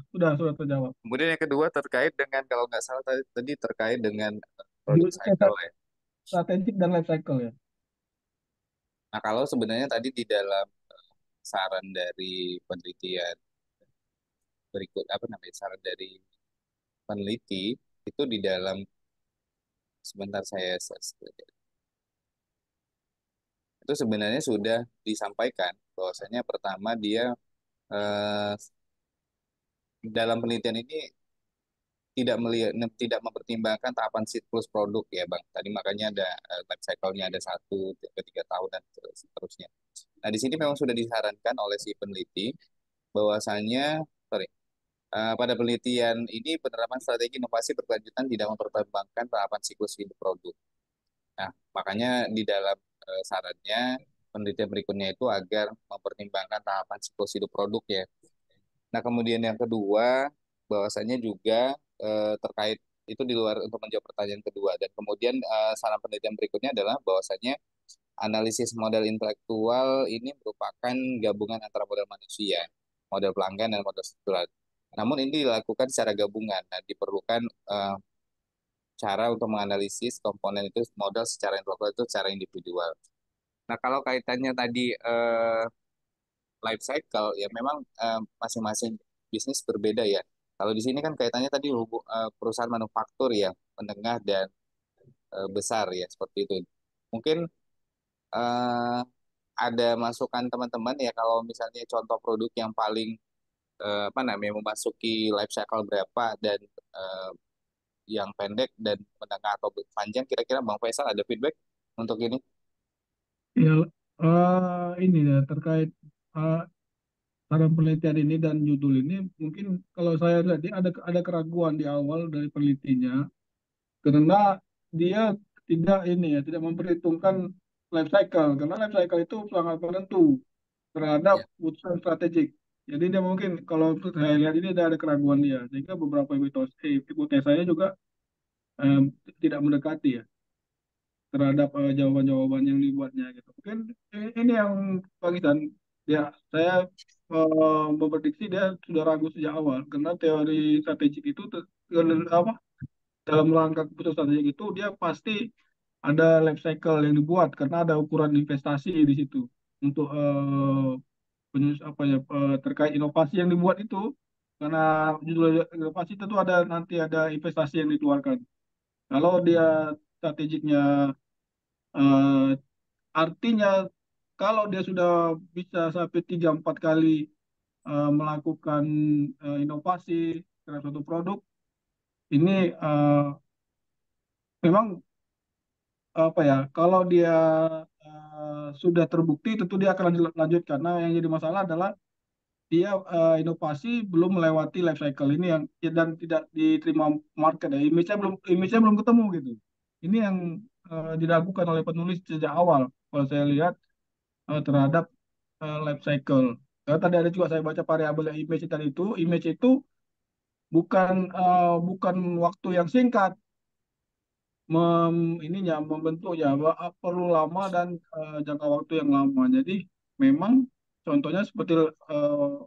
Speaker 5: terjawab.
Speaker 1: Kemudian yang kedua terkait dengan kalau nggak salah tadi terkait dengan product cycle ya.
Speaker 5: Strategik dan life cycle ya.
Speaker 1: Nah, kalau sebenarnya tadi di dalam saran dari penelitian berikut apa namanya saran dari peneliti itu di dalam sebentar saya search. Itu sebenarnya sudah disampaikan bahwasanya pertama dia eh, dalam penelitian ini tidak melihat tidak mempertimbangkan tahapan siklus produk ya Bang. Tadi makanya ada life cycle-nya ada 1 ke 3 tahun dan seterusnya. Nah, di sini memang sudah disarankan oleh si peneliti bahwasanya sorry, pada penelitian ini penerapan strategi inovasi berkelanjutan tidak mempertimbangkan tahapan siklus hidup produk. Nah, makanya di dalam sarannya penelitian berikutnya itu agar mempertimbangkan tahapan siklus hidup produk ya. Nah, kemudian yang kedua, bahwasanya juga terkait itu di luar untuk menjawab pertanyaan kedua. Dan kemudian saran penelitian berikutnya adalah bahwasanya analisis model intelektual ini merupakan gabungan antara model manusia, model pelanggan, dan model struktural. Namun ini dilakukan secara gabungan. Nah, diperlukan cara untuk menganalisis komponen itu model secara intelektual itu secara individual. Nah, kalau kaitannya tadi life cycle ya memang masing-masing bisnis berbeda ya. Kalau di sini kan kaitannya tadi perusahaan manufaktur ya, menengah dan besar ya seperti itu. Mungkin eh, ada masukan teman-teman ya kalau misalnya contoh produk yang paling apa namanya memasuki life cycle berapa dan eh, yang pendek dan menengah atau panjang kira-kira Bang Faisal ada feedback untuk ini?
Speaker 5: Ya, ini ya terkait eh, saran penelitian ini dan judul ini mungkin kalau saya lihat dia ada keraguan di awal dari penelitinya karena dia tidak ini ya tidak memperhitungkan life cycle karena life cycle itu sangat menentu terhadap
Speaker 1: Ya,
Speaker 5: keputusan strategik. Jadi dia mungkin kalau saya lihat ini ada keraguan dia sehingga beberapa hipotesanya juga eh, tidak mendekati ya terhadap jawaban-jawaban yang dibuatnya gitu. Mungkin ini yang Bang Isan, ya saya memprediksi dia sudah ragu sejak awal karena teori strategik itu apa dalam rangka keputusan strategik itu dia pasti ada life cycle yang dibuat karena ada ukuran investasi di situ untuk apa ya terkait inovasi yang dibuat itu karena judul inovasi tentu ada nanti ada investasi yang dikeluarkan. Kalau dia strategiknya eh, artinya kalau dia sudah bisa sampai 3 4 kali melakukan inovasi terhadap suatu produk, ini memang apa ya? Kalau dia sudah terbukti, tentu dia akan lanjutkan. Nah, yang jadi masalah adalah dia inovasi belum melewati life cycle ini yang dan tidak diterima market ya. Image-nya belum ketemu gitu. Ini yang diragukan oleh penulis sejak awal. Kalau saya lihat terhadap life cycle. Karena tadi ada juga saya baca variabel image itu bukan waktu yang singkat ininya membentuknya perlu lama dan jangka waktu yang lama. Jadi memang contohnya seperti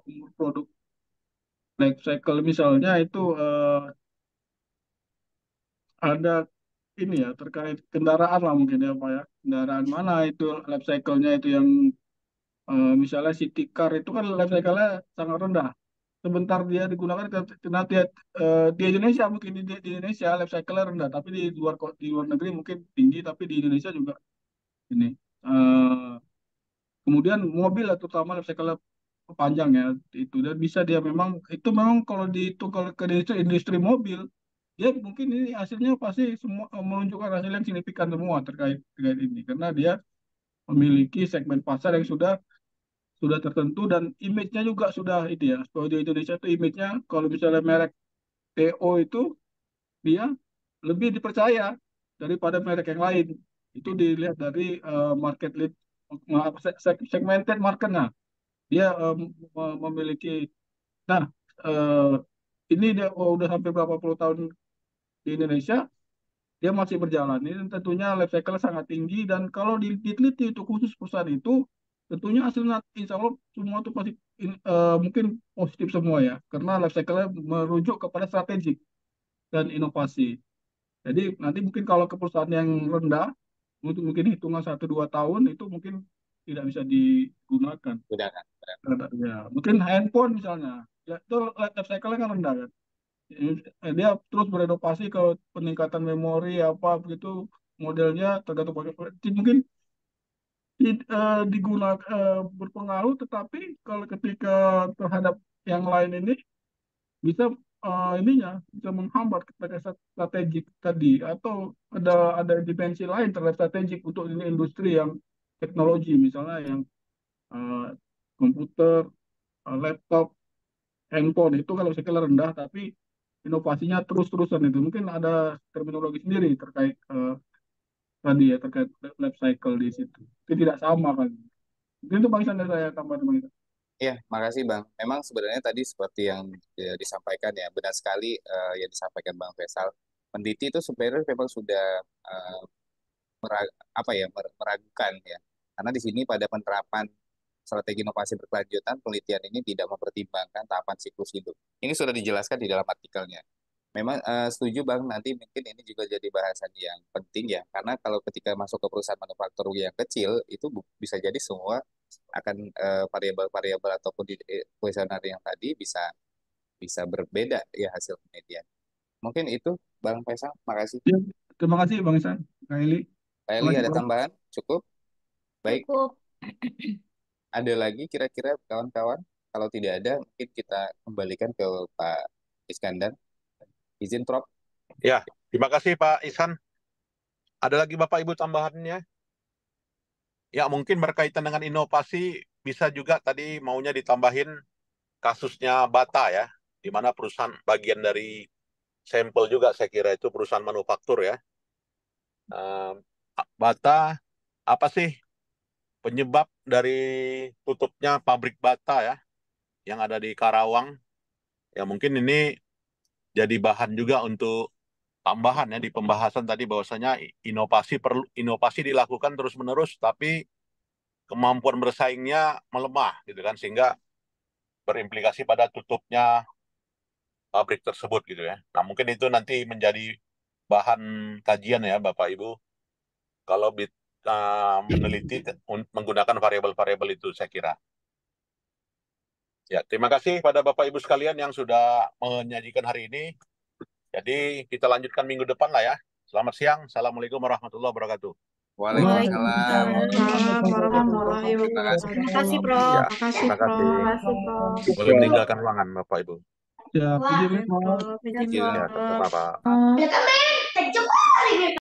Speaker 5: umur produk life cycle misalnya itu ada ini ya terkait kendaraan lah mungkin ya Pak ya. Kendaraan mana itu life cycle-nya itu yang misalnya city car itu kan life cycle-nya sangat rendah. Sebentar dia digunakan karena dia di Indonesia mungkin di Indonesia life cycle-nya rendah, tapi di luar negeri mungkin tinggi, tapi di Indonesia juga ini. Eh, Kemudian mobil lah terutama life cycle panjang ya itu dan bisa dia memang kalau ke industri mobil dia mungkin ini hasilnya pasti semua menunjukkan hasil yang signifikan semua terkait terkait ini karena dia memiliki segmen pasar yang sudah tertentu dan image-nya juga sudah itu ya. Kalau di Indonesia itu image-nya kalau misalnya merek TO itu dia lebih dipercaya daripada merek yang lain. Itu dilihat dari market lead, segmented market. Nah, dia memiliki. Nah, eh, ini dia udah sampai berapa puluh tahun di Indonesia, dia masih berjalan. Ini tentunya life cycle sangat tinggi, dan kalau diteliti itu khusus perusahaan itu, tentunya hasilnya insya Allah semua itu pasti mungkin positif semua ya, karena life cycle-nya merujuk kepada strategik dan inovasi. Jadi nanti mungkin kalau ke perusahaan yang rendah, untuk mungkin hitungan 1-2 tahun itu mungkin tidak bisa digunakan.
Speaker 1: Gunakan.
Speaker 5: Ya, mungkin handphone misalnya, ya, itu life cycle-nya kan rendah kan. Dia terus berinovasi ke peningkatan memori apa begitu, modelnya tergantung pakai mungkin digunakan, berpengaruh, tetapi kalau ketika terhadap yang lain ini bisa ininya bisa menghambat kepada strategik tadi, atau ada dimensi lain terhadap strategik untuk ini industri yang teknologi, misalnya yang eh, komputer, laptop, handphone itu kalau skala rendah tapi inovasinya terus-terusan, itu mungkin ada terminologi sendiri terkait tadi ya, terkait life cycle di situ. Itu tidak sama kan. Mungkin itu Bang Isan dari saya tambahan Bang Isan.
Speaker 1: Iya, makasih Bang. Memang sebenarnya tadi seperti yang disampaikan ya, benar sekali yang disampaikan Bang Faisal. Peneliti itu sebenarnya memang sudah eh, meragukan ya. Karena di sini pada penerapan strategi inovasi berkelanjutan, penelitian ini tidak mempertimbangkan tahapan siklus hidup. Ini sudah dijelaskan di dalam artikelnya. Memang setuju Bang, nanti mungkin ini juga jadi bahasan yang penting ya, karena kalau ketika masuk ke perusahaan manufaktur yang kecil, itu bisa jadi semua akan variabel-variabel ataupun di kuesioner yang tadi bisa bisa berbeda ya hasil penelitian. Mungkin itu Bang Faisal, makasih.
Speaker 5: Ya, terima kasih Bang Isan, Kak Eli.
Speaker 1: Pak
Speaker 5: Terima
Speaker 1: Eli
Speaker 5: kasih
Speaker 1: ada
Speaker 5: Prof.
Speaker 1: tambahan? Cukup? Baik,
Speaker 2: Cukup.
Speaker 1: ada lagi kira-kira kawan-kawan? Kalau tidak ada, mungkin kita kembalikan ke Pak Iskandar. Izin Prof.
Speaker 3: Ya, terima kasih Pak Ihsan. Ada lagi Bapak Ibu tambahannya? Ya, mungkin berkaitan dengan inovasi, bisa juga tadi maunya ditambahin kasusnya Bata ya, di mana perusahaan bagian dari sampel juga saya kira itu perusahaan manufaktur ya. Bata, apa sih penyebab dari tutupnya pabrik Bata ya, yang ada di Karawang? Ya mungkin ini jadi bahan juga untuk tambahan ya di pembahasan tadi, bahwasanya inovasi dilakukan terus-menerus, tapi kemampuan bersaingnya melemah gitu kan, sehingga berimplikasi pada tutupnya pabrik tersebut gitu ya. Nah, mungkin itu nanti menjadi bahan kajian ya Bapak Ibu kalau meneliti menggunakan variabel-variabel itu saya kira. Ya, terima kasih pada Bapak Ibu sekalian yang sudah menyajikan hari ini. Jadi kita lanjutkan minggu depan lah ya. Selamat siang. Assalamualaikum warahmatullahi wabarakatuh.
Speaker 1: Waalaikumsalam.
Speaker 2: Waalaikumsalam warahmatullahi
Speaker 1: Terima kasih.
Speaker 2: wabarakatuh. Terima kasih,
Speaker 3: Ya,
Speaker 2: Prof.
Speaker 3: terima kasih.
Speaker 2: Terima kasih, Prof.
Speaker 3: Boleh meninggalkan ruangan Bapak Ibu.
Speaker 5: Ya, izin Prof.
Speaker 2: Prof. Izin,
Speaker 1: Izin.
Speaker 3: Ya,
Speaker 2: Prof.
Speaker 3: Bapak.